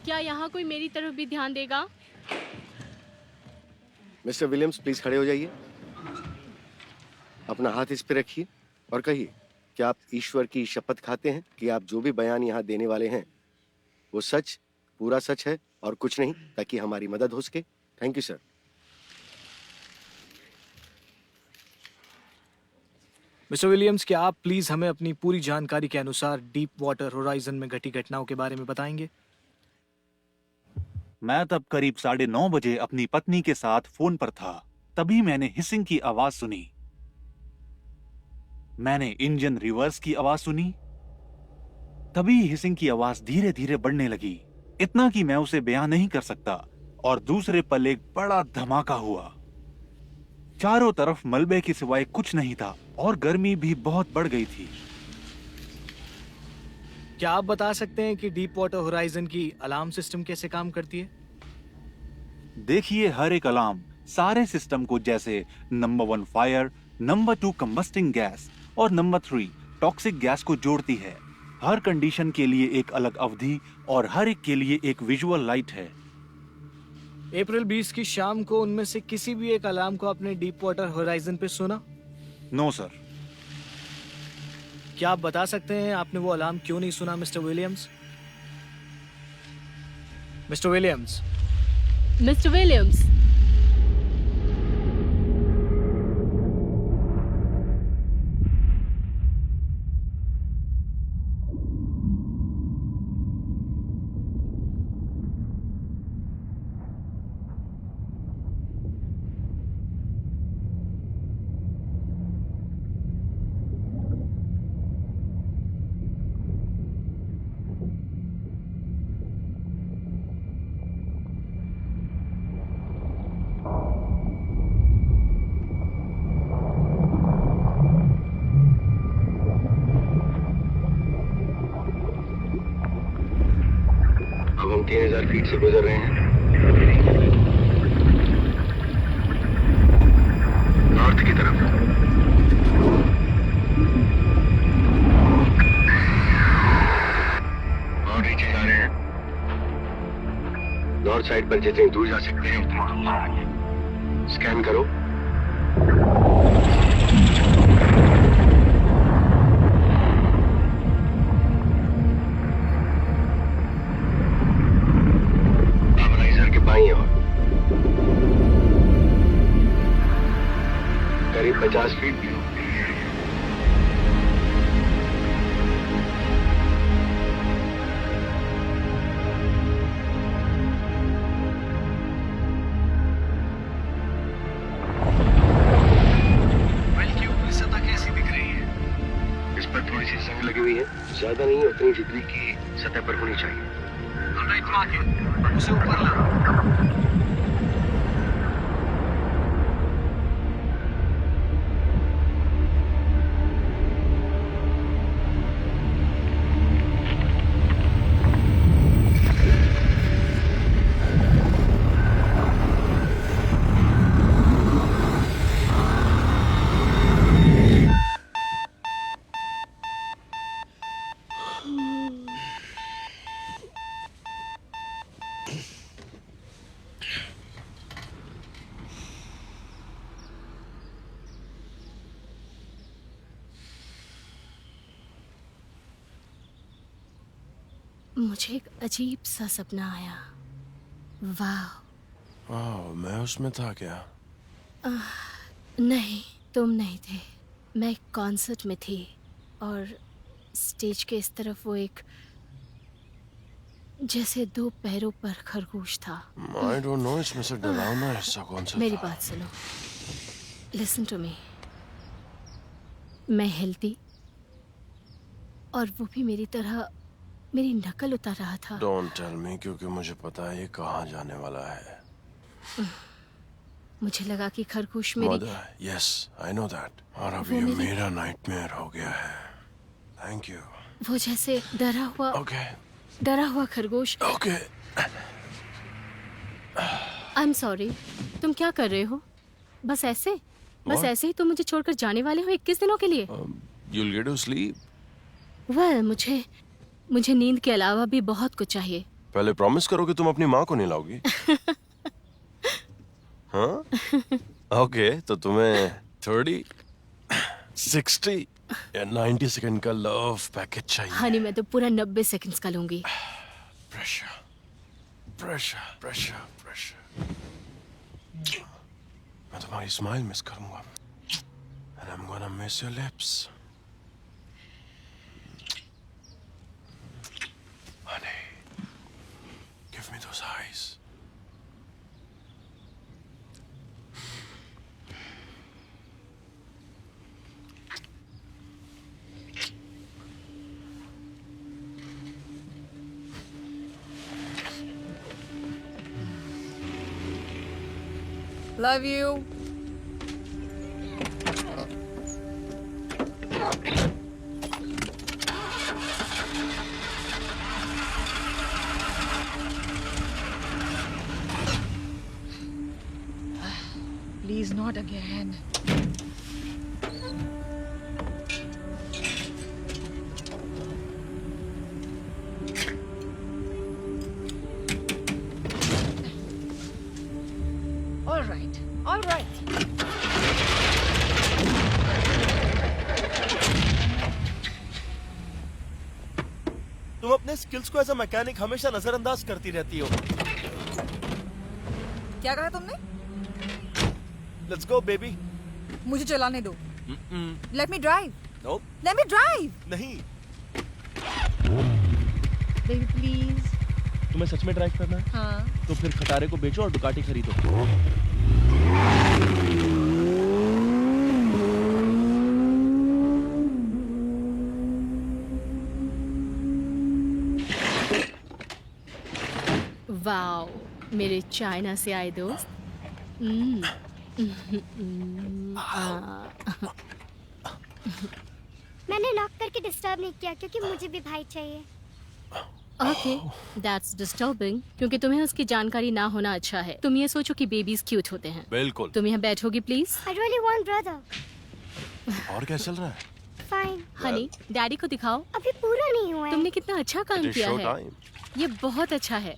क्या यहाँ कोई मेरी तरफ भी ध्यान देगा? मिस्टर विलियम्स, प्लीज खड़े हो जाइए। अपना हाथ इस पे रखिए और कहिए, क्या आप ईश्वर की शपथ खाते हैं कि आप जो भी बयान यहाँ देने वाले हैं वो सच, पूरा सच है और कुछ नहीं, ताकि हमारी मदद हो सके? Thank you sir. Mister Williams, क्या आप प्लीज हमें अपनी पूरी जानकारी के अनुसार डीप वाटर होराइजन में घटी घटनाओं के बारे में बताएंगे? मैं तब करीब 9:30 बजे अपनी पत्नी के साथ फोन पर था। तभी मैंने हिसिंग की आवाज सुनी। मैंने इंजन रिवर्स की आवाज सुनी। तभी हिसिंग की आवाज धीरे धीरे बढ़ने लगी, इतना कि मैं उसे बयान नहीं कर सकता। और दूसरे पल एक बड़ा धमाका हुआ। चारों तरफ मलबे के सिवाय कुछ नहीं था और गर्मी भी बहुत बढ़ गई थी। क्या आप बता सकते हैं कि डीप वाटर होराइजन की अलार्म सिस्टम कैसे काम करती है? देखिए, हर एक अलार्म सारे सिस्टम को, जैसे नंबर 1 फायर, नंबर 2 कंबस्टिंग गैस और नंबर 3 टॉक्सिक गैस को जोड़ती है। हर कंडीशन के लिए एक अलग अवधि और हर एक के लिए एक विजुअल लाइट है। अप्रैल 20 की शाम को उनमें से किसी भी एक अलार्म को आपने डीप वाटर होराइजन पे सुना? No sir. क्या आप बता सकते हैं आपने वो अलार्म क्यों नहीं सुना, mister Williams? Mister Williams. Mister Williams, अब हम 3000 फीट से गुजर रहे हैं। नॉर्थ की तरफ। और नीचे जा रहे हैं। नॉर्थ साइड पर जितनी दूर जा सकते हैं उतना दूर जाएंगे। स्कैन करो। बाईं ओर करीब 50 फीट भी होती है। सतह कैसी दिख रही है? इस पर थोड़ी सी जंग लगी हुई है, ज्यादा नहीं, उतनी जितनी की सतह पर होनी चाहिए। Alright, mark it. उसे ऊपर ला। मुझे एक अजीब सा सपना आया। वाह। मैं उसमें था क्या? नहीं, तुम नहीं थे। मैं एक कॉन्सर्ट में थी और स्टेज के इस तरफ वो एक जैसे 2 पैरों पर खरगोश था। I don't know, इसमें से डरावना हिस्सा कौन सा मेरी था? बात सुनो। Listen to me. मैं हिलती और वो भी मेरी तरह मेरी नकल उतार रहा था। Don't tell me, क्योंकि मुझे पता है ये कहाँ जाने वाला है। मुझे लगा कि खरगोश मेरी Mother, yes, I know that. और अब वो ये मेरी- मेरा नाइटमेयर हो गया है। Thank you. वो जैसे डरा हुआ खरगोश। Okay. I am sorry. तुम क्या कर रहे हो? बस ऐसे What? ऐसे ही तुम मुझे छोड़कर जाने वाले हो 21 दिनों के लिए? You'll get to sleep. मुझे नींद के अलावा भी बहुत कुछ चाहिए। पहले प्रॉमिस करो कि तुम अपनी माँ को नहीं लाओगी। हाँ ओके, तो तुम्हें 30, 60 या 90 सेकंड का लव पैकेज चाहिए। हनी मैं तो पूरा 90 सेकंड्स का लूंगी। Pressure pressure pressure pressure. मैं तुम्हारी स्माइल मिस करूंगा। And I'm gonna miss your lips. Honey, give me those eyes. Love you. Please, not again. All right, all right. तुम अपने स्किल्स को एज अ मैकेनिक हमेशा नजरअंदाज करती रहती हो। क्या कहा तुमने? Let's go baby. मुझे चलाने दो। Let me drive. No Let me drive. नहीं, Baby, please. तुम्हें सच में ड्राइव करना है हाँ. तो फिर खटारे को बेचो और डुकाटी खरीदो। वाओ, मेरे चाइना से आए दोस्त। मैंने नॉक करके डिस्टर्ब नहीं किया क्योंकि मुझे भी भाई चाहिए। ओके, दैट्स डिस्टर्बिंग क्योंकि तुम्हें उसकी जानकारी ना होना अच्छा है। तुम ये सोचो कि बेबीज क्यूट होते हैं। बिल्कुल। तुम यहाँ बैठोगी please? I really want brother. और क्या चल रहा है? Fine. हनी, डैडी को दिखाओ। अभी पूरा नहीं हुआ है। तुमने कितना अच्छा काम It is किया show है। time. ये बहुत अच्छा है।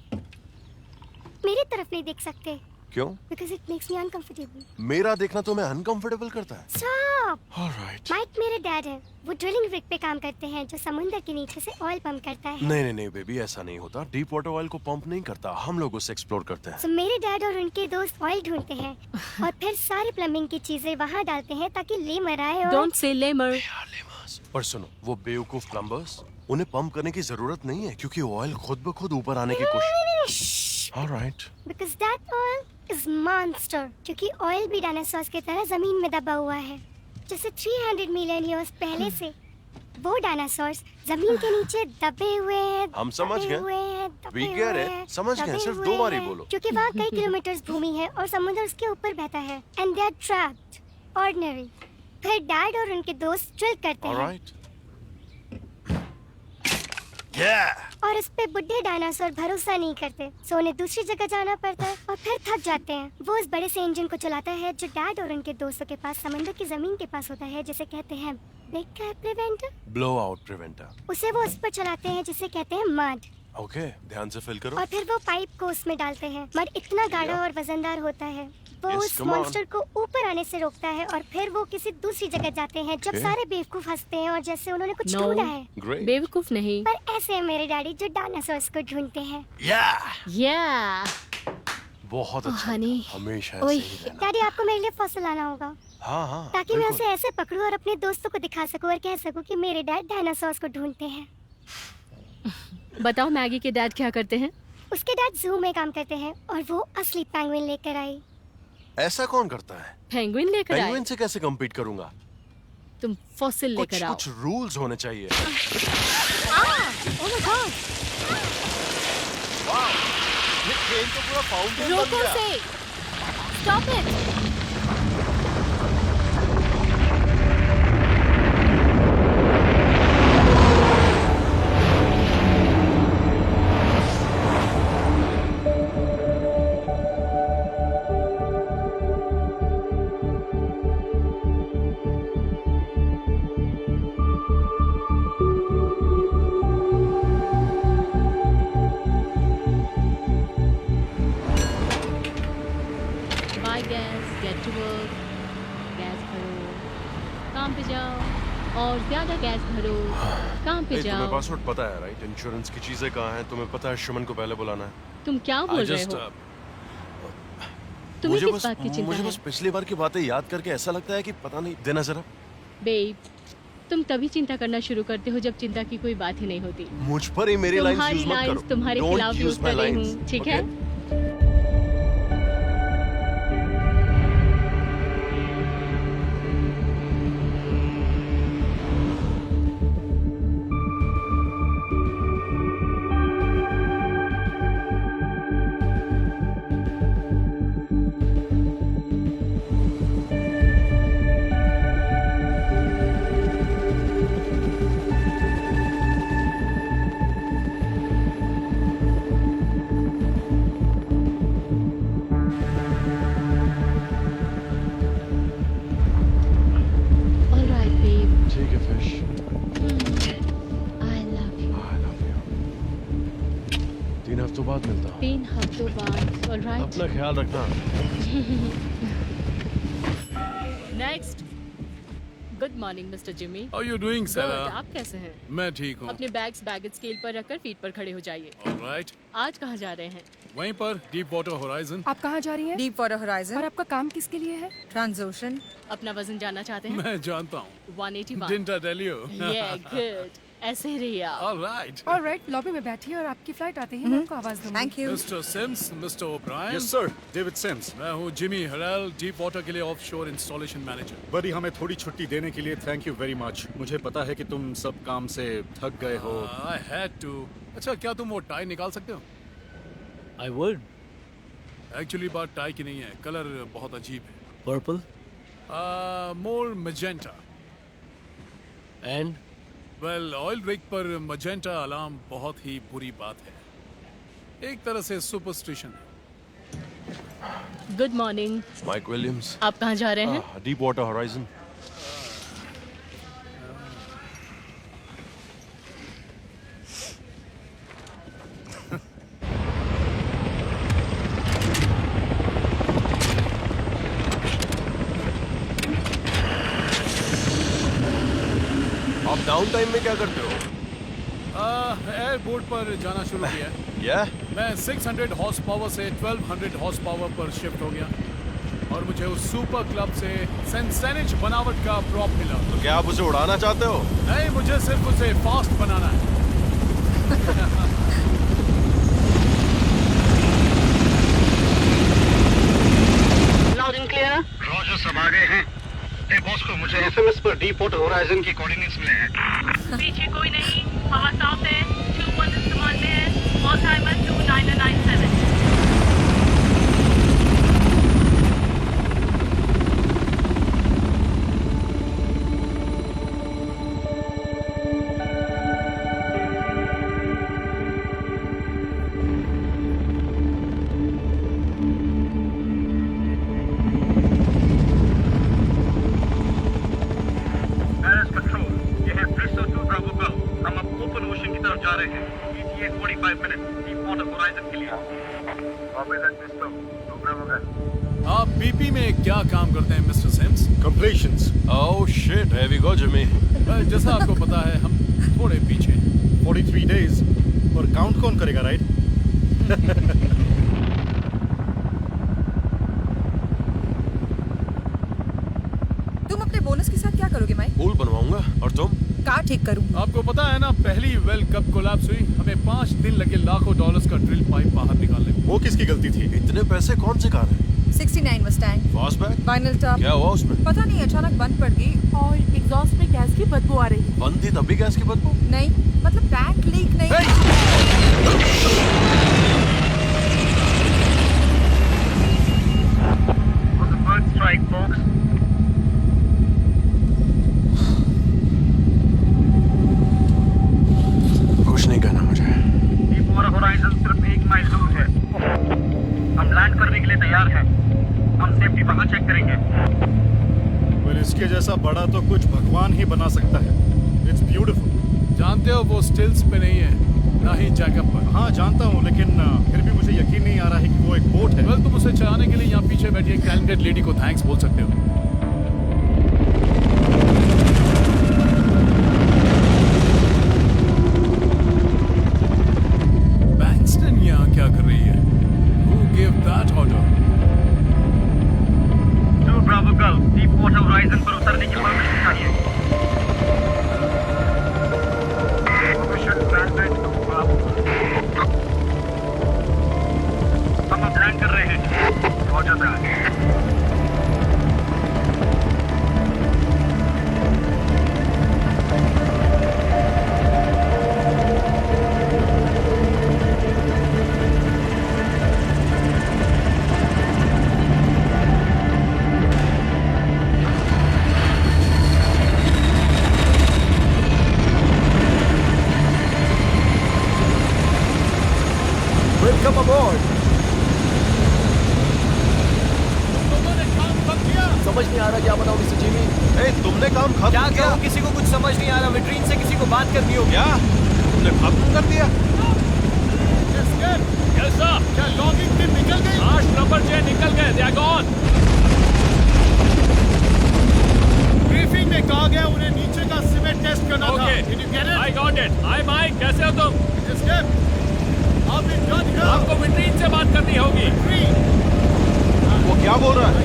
मेरी तरफ नहीं देख सकते क्यों? because it makes me uncomfortable. मेरा देखना तुम्हें अनकंफर्टेबल करता है? Stop. Alright. माइक मेरे डैड है। वो ड्रिलिंग रिग पे काम करते हैं जो समुंदर के नीचे से ऑयल पंप करता है। नहीं नहीं नहीं बेबी, ऐसा नहीं होता। डीप वाटर ऑयल को पंप नहीं करता, हम लोग उसे एक्सप्लोर करते हैं। So, मेरे डैड और उनके दोस्त ऑयल ढूंढते हैं और फिर सारी प्लम्बिंग की चीजें वहाँ डालते हैं ताकि लेमर आए और डोंट से लेमर। पर सुनो, वो बेवकूफ प्लम्बर्स, उन्हें पंप करने की जरूरत नहीं है क्योंकि ऑयल खुद ब खुद ऊपर आने की कोशिश। Alright. because that oil is monster क्योंकि ऑयल भी डायनासोर्स की तरह जमीन में दबा हुआ है। जैसे 300 मिलियन ईयर्स पहले से वो डायनासोर्स जमीन के नीचे दबे हुए हैं। हम समझ दबे गए। हुए हैं, दबे We get हुए it. हैं, समझ गए, दबे सिर्फ हुए 2 बार ही हैं। बोलो। क्योंकि वहाँ कई किलोमीटर भूमि है और समुद्र उसके ऊपर बहता है and they are trapped. Ordinary. फिर डैड और उनके दोस्त ड्रिल करते हैं Alright. Yeah. और इस पे बुढ़े डायनासोर भरोसा नहीं करते, सो उन्हें दूसरी जगह जाना पड़ता है और फिर थक जाते हैं। वो उस बड़े से इंजन को चलाता है जो डैड और उनके दोस्तों के पास समंदर की जमीन के पास होता है, जिसे कहते हैं ब्रेक प्रिवेंटर। Blowout preventer. उसे वो उस पर चलाते हैं जिसे कहते हैं मड। Okay, ध्यान से फिल करो। और फिर वो पाइप को उसमें डालते हैं। मड इतना गाढ़ा और वजनदार होता है, वो Yes, उस come on. मॉन्स्टर को ऊपर आने से रोकता है और फिर वो किसी दूसरी जगह जाते हैं जब Okay. सारे बेवकूफ हंसते हैं और जैसे उन्होंने कुछ No. ढूंढा है। Great. बेवकूफ नहीं। पर ऐसे है मेरे डैडी जो डायनासोर्स को ढूंढते हैं। Yeah. या बहुत अच्छा। हनी। हमेशा ओए। ऐसे ही रहना। डैडी आपको मेरे लिए फॉसिल लाना होगा हाँ हाँ। ताकि मैं बिल्कुल। उसे ऐसे पकड़ूं और अपने दोस्तों को दिखा सकूं और कह सकूं कि मेरे डैड डायनासोर्स को ढूंढते हैं। बताओ मैगी के डैड क्या करते हैं? उसके डैड जू में काम करते हैं और वो असली पेंगुइन लेकर आई। ऐसा कौन करता है? पेंगुइन लेकर आए? पेंगुइन से कैसे compete करूंगा? तुम फॉसिल कुछ लेकर आओ। कुछ रूल्स होने चाहिए। ओह माय गॉड, ये ट्रेन तो पूरा फाउंटेन बन रोको गया। से, स्टॉप इट। काम पे जाओ और ज्यादा गैस भरो, काम पे तुम्हें जाओ। पासवर्ड पता है राइट? इंश्योरेंस की चीजें कहाँ हैं? तुम्हें पता है शुमन को पहले बुलाना है। तुम क्या बोल रहे हो? तुम्हें मुझे किस बस बात की चिंता मुझे है? बस पिछली बार की बातें याद करके ऐसा लगता है कि पता नहीं। देना जरा। बेब, तुम तभी चिंता करना शुरू करते हो जब चिंता की कोई बात ही नहीं होती। मुझ पर ही मेरी लाइंस तुम्हारी यूज मत लाइंस करो। तुम्हारे Don't खिलाफ use यूज my कर रही lines, हूँ, ठीक okay? है? All right, babe. ठीक है fish. I love you. I love you। 3 हफ्तों बाद मिलता हूँ। 3 हफ्तों बाद, all right? अपना ख्याल रखना। Next. Good morning, Mr. Jimmy. How are you doing, Good. Sarah? आप कैसे हैं? मैं ठीक हूँ। अपने बैग्स बैगेज स्केल पर रखकर फीट पर खड़े हो जाइए। Alright. आज कहाँ जा रहे हैं? वहीं पर डीप वाटर होराइजन। आप कहाँ जा रही हैं? डीप वाटर होराइजन और आपका काम किसके लिए है? ट्रांसोशन। अपना वजन जानना चाहते हैं? मैं जानता हूँ। 181। Didn't I tell you? Yeah, good. ऐसे ही रहिए आप। Alright. ऑलराइट, लॉबी में बैठिए और आपकी फ्लाइट आते ही मैं आपको आवाज दूंगी। Thank you. Mr. Sims, Mr. O'Brien. Yes sir, David Sims. मैं हूँ जिमी हरेल, डीप वाटर के लिए ऑफशोर इंस्टॉलेशन मैनेजर। बड़ी हमें थोड़ी छुट्टी देने के लिए थैंक यू वेरी मच। मुझे पता है कि तुम सब काम से थक गए हो। I had to. अच्छा, क्या तुम वो टाई निकाल सकते हो? I would. Actually बात टाई की नहीं है, कलर बहुत अजीब है। Purple. More magenta. And? Well, oil rig पर मजेंटा अलार्म बहुत ही बुरी बात है। एक तरह से सुपरस्टिशन है। Good morning. Mike Williams. आप कहाँ जा रहे हैं? Deep water horizon. आप डाउन टाइम में क्या करते हो? एयरपोर्ट पर जाना शुरू किया है। या मैं 600 हॉर्स पावर से 1200 हॉर्स पावर पर शिफ्ट हो गया और मुझे उस सुपर क्लब से सेंसेनिच बनावट का प्रॉप मिला। तो क्या आप उसे उड़ाना चाहते हो? नहीं, मुझे सिर्फ उसे फास्ट बनाना है। Loud and clear. रॉजर सब आ गए हैं। ए बॉस को मुझे एसएमएस पर डीप वाटर होराइजन की कोऑर्डिनेट्स मिले हैं। पीछे कोई नहीं, हवा साफ है। 21 इस्तेमाल में है। All timer 2997। जा रहे हैं। ETA 45 minute deep water horizon के लिए। आप बीपी में क्या काम करते हैं mister Sims? Completions. Oh shit, here we go Jimmy. जैसा आपको पता है हम थोड़े पीछे हैं। 43 डेज और काउंट कौन करेगा, राइट? तुम अपने बोनस के साथ क्या करोगे माइक? पूल बनवाऊंगा। और तुम? कार ठीक करूँ। आपको पता है ना, पहली वेल कब कोलैप्स हुई, हमें 5 दिन लगे लाखों डॉलर्स का ड्रिल पाइप बाहर निकालने में। वो किसकी गलती थी? इतने पैसे कौन सी कार है? 69 मस्टैंग। फास्टबैक? Final top. क्या हुआ उसमें? पता नहीं, अचानक बंद पड़ गई और एग्जॉस्ट में गैस की बदबू आ रही है। बंद थी तब भी गैस की बदबू? नहीं, मतलब टैंक लीक नहीं। Strike box. कुछ नहीं कहना मुझे। डीप वाटर होराइजन सिर्फ 1 माइल दूर है। हम लैंड करने के लिए तैयार हैं। हम सेफ्टी वहां चेक करेंगे। पर इसके जैसा बड़ा तो कुछ भगवान ही बना सकता है। It's beautiful. जानते हो वो स्टिल्स पे नहीं है, ना ही जैकअप पर। हाँ जानता हूँ, लेकिन फिर भी मुझे यकीन नहीं आ रहा है कि वो एक बोट है। वेल, तुम उसे चलाने के लिए यहाँ पीछे बैठी एक टैलेंटेड लेडी को थैंक्स बोल सकते हो। क्या कर रही है? Who gave that order? To Bravo girl, deep water horizon पर उतरने की परमिशन चाहिए। Permission granted to Bravo. हम अब लैंड कर रहे हैं। Roger that. Welcome aboard. समझ नहीं आ रहा क्या बताऊं मिस्टर जिमी। तुमने काम खत्म क्या किया? कहूं, किसी को कुछ समझ नहीं आ रहा। विट्रीन से किसी को बात करनी होगी। क्या तुमने खत्म कर दिया? कैसा? क्या लॉगिंग टीम निकल गई? हाँ, श्रपर जे निकल गए। They are gone. ब्रीफिंग में कहा गया उन्हें नीचे का सीमेंट टेस्ट करना था। Did you get it? I got it. Hi Mike, कैसे हो तुम? Escape. I've been done here. आपको विट्रीन से बात करनी होगी। वो क्या बोल रहा है?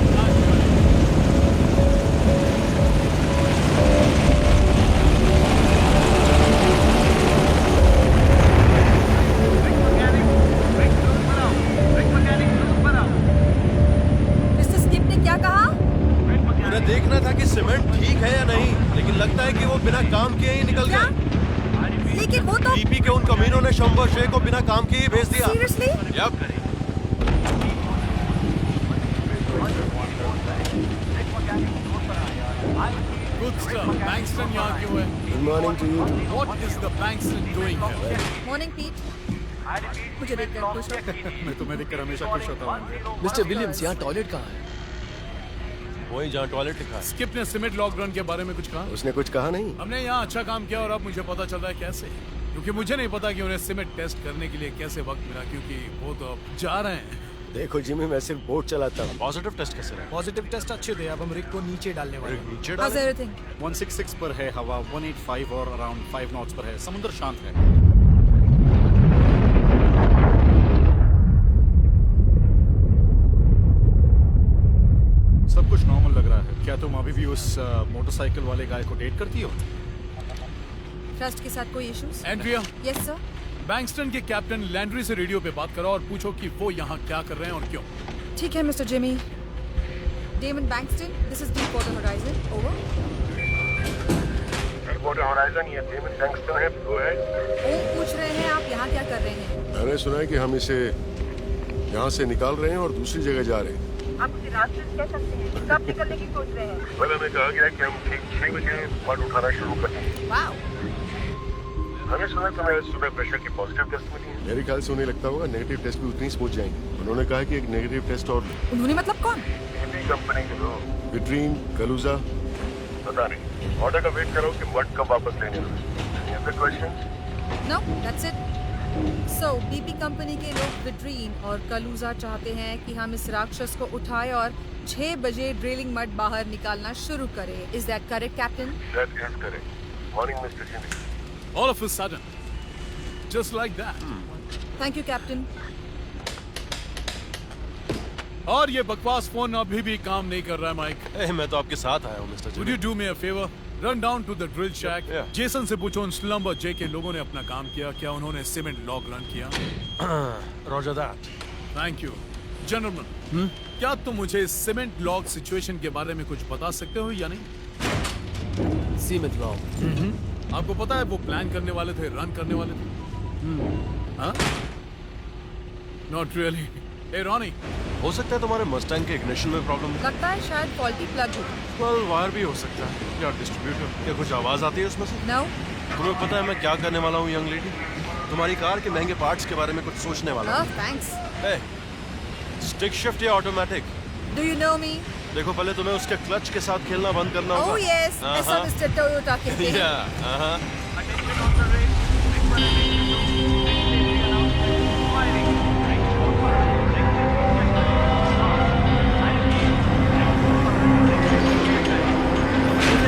मिस्टर स्किप ने क्या कहा? उन्हें देखना था कि सीमेंट ठीक है या नहीं, लेकिन लगता है कि वो बिना काम किए ही निकल क्या? गए। लेकिन वो तो बीपी के उन कमीनों ने शंबर शे को बिना काम किए ही भेज दिया। Seriously? Yup. Good stuff. Bankston यहाँ क्यों है? Good morning to you. What is the Bankston doing here? Morning Pete. मुझे देखकर खुश हो। मैं तुम्हें देखकर हमेशा खुश होता हूँ। मिस्टर विलियम्स, यहाँ टॉयलेट कहाँ है? वही जहाँ टॉयलेट लिखा है। स्किप ने सीमेंट लॉक रन के बारे में कुछ कहा? उसने कुछ कहा नहीं। हमने यहाँ अच्छा काम किया और अब मुझे पता चल रहा है कैसे, क्योंकि मुझे नहीं पता कि उन्हें सीमेंट टेस्ट करने के लिए कैसे वक्त मिला, क्योंकि वो तो अब जा रहे हैं। देखो जिमी, मैं सिर्फ बोट चलाता हूँ। पॉजिटिव टेस्ट कैसे रहा? पॉजिटिव टेस्ट अच्छे थे। अब हम रिक को नीचे डालने वाले हैं। नीचे How's डाले? everything? 166 पर है हवा, 185 और अराउंड 5 नॉट्स पर है। समुद्र शांत है। सब कुछ नॉर्मल लग रहा है। क्या तुम अभी भी उस मोटरसाइकिल वाले गाय को डेट करती हो? ट्रस्ट के साथ कोई issues? Andrea, yes sir. Bankston के कैप्टन लैंड्री से रेडियो पे बात करो और पूछो कि वो यहाँ क्या कर रहे हैं और क्यों। ठीक है mister Jimmy. Damon Bankston, this is deep water horizon, over. Deep water horizon, ये डेमन बैंक्सटन है। Go ahead. वो पूछ रहे हैं आप यहाँ क्या कर रहे हैं? मैंने सुना है कि हम इसे यहाँ से निकाल रहे हैं और दूसरी जगह जा रहे हैं। आप उसे रास्ते से कह सकते हैं। कब निकलने की सोच रहे हैं? वेल, हमें कहा गया कि हम ठीक 6 बजे मड उठाना शुरू करेंगे। वाओ। हमें सुना तुम्हें सुबह प्रेशर की पॉजिटिव टेस्ट मिली है। मेरे ख्याल से उन्हें लगता होगा नेगेटिव टेस्ट भी उतनी पहुंच जाएंगे। उन्होंने कहा कि एक नेगेटिव टेस्ट और उन्होंने मतलब कौन? बीपी कंपनी के लोग। विट्रीन, कलूजा। पता नहीं। ऑर्डर का वेट करो कि मड कब वापस लेने होंगे। Any other questions? No, that's it. So, BP company के लोग विट्रीन और कलूजा चाहते हैं कि हम इस राक्षस को उठाएं और 6 बजे ड्रिलिंग मड बाहर निकालना शुरू करें। Is that correct, Captain? That is correct. Morning, Mr. Jimmy. All of a sudden, just like that. Thank you, Captain. और ये बकवास फोन अभी भी काम नहीं कर रहा है, माइक। मैं तो आपके साथ आया हूँ mister Would Jimmy. you do me a favor? Run down to the drill shack. Yeah. Jason से पूछो उन स्लम्बर जे के लोगों ने अपना काम किया क्या? उन्होंने सीमेंट लॉक रन किया? Roger that. Thank you. Gentleman, क्या तुम मुझे सीमेंट लॉक सिचुएशन के बारे में कुछ बता सकते हो या नहीं? Cement lock. आपको पता है वो प्लान करने वाले थे, रन करने वाले थे? हाँ? Not really. Hey रॉनी, हो सकता है तुम्हारे मस्टैंग के इग्निशन में प्रॉब्लम है। लगता है शायद फॉल्टी प्लग हो। वेल, वायर भी हो सकता है या डिस्ट्रीब्यूटर। क्या कुछ आवाज आती है उसमें से? No? तुम्हें पता है मैं क्या करने वाला हूँ यंग लेडी? तुम्हारी कार के महंगे पार्ट्स के बारे में कुछ सोचने वाला Oh, हूँ। thanks. Hey, स्टिक शिफ्ट या automatic? Do you know me? देखो पहले तुम्हें उसके क्लच के साथ खेलना बंद करना होगा। Oh yes, ऐसा मिस्टर टोयोटा कहते हैं। Yeah,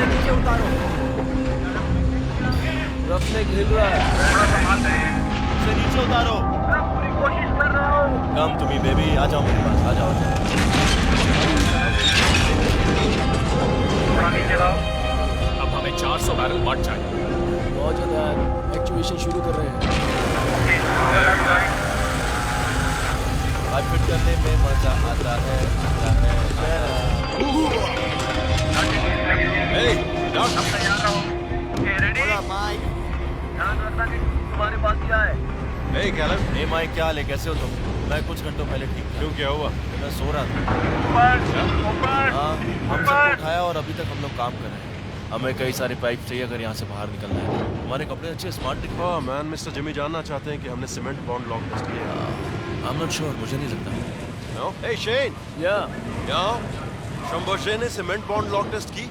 नीचे उतारो। रफ्ने हिल रहा है। नीचे उतारो। पूरी कोशिश कर रहा कम टू मी बेबी, आ जाओ मेरे पास, आ जाओ। अब हमें 400 बैरल मट चाहिए। बहुत ज्यादा एक्चुएशन शुरू कर रहे हैं। आज फिट करने में मजा आता है। तुम्हारे पास क्या है? ए माइक, क्या हाल है? कैसे हो तुम? मैं कुछ घंटों पहले ठीक था। क्यों, क्या हुआ? मैं सो रहा था। हाँ, हम सबको उठाया और अभी तक हम लोग काम कर रहे हैं। हमें कई सारे पाइप चाहिए अगर यहाँ से बाहर निकलना है। हमारे कपड़े अच्छे स्मार्ट दिख रहे हैं। मैन, मिस्टर जिमी जानना चाहते हैं कि हमने सीमेंट बॉन्ड लॉक टेस्ट किया। आई एम नॉट श्योर, मुझे नहीं लगता। No? Hey Shane! या शंभोजे ने सीमेंट बॉन्ड लॉक टेस्ट की?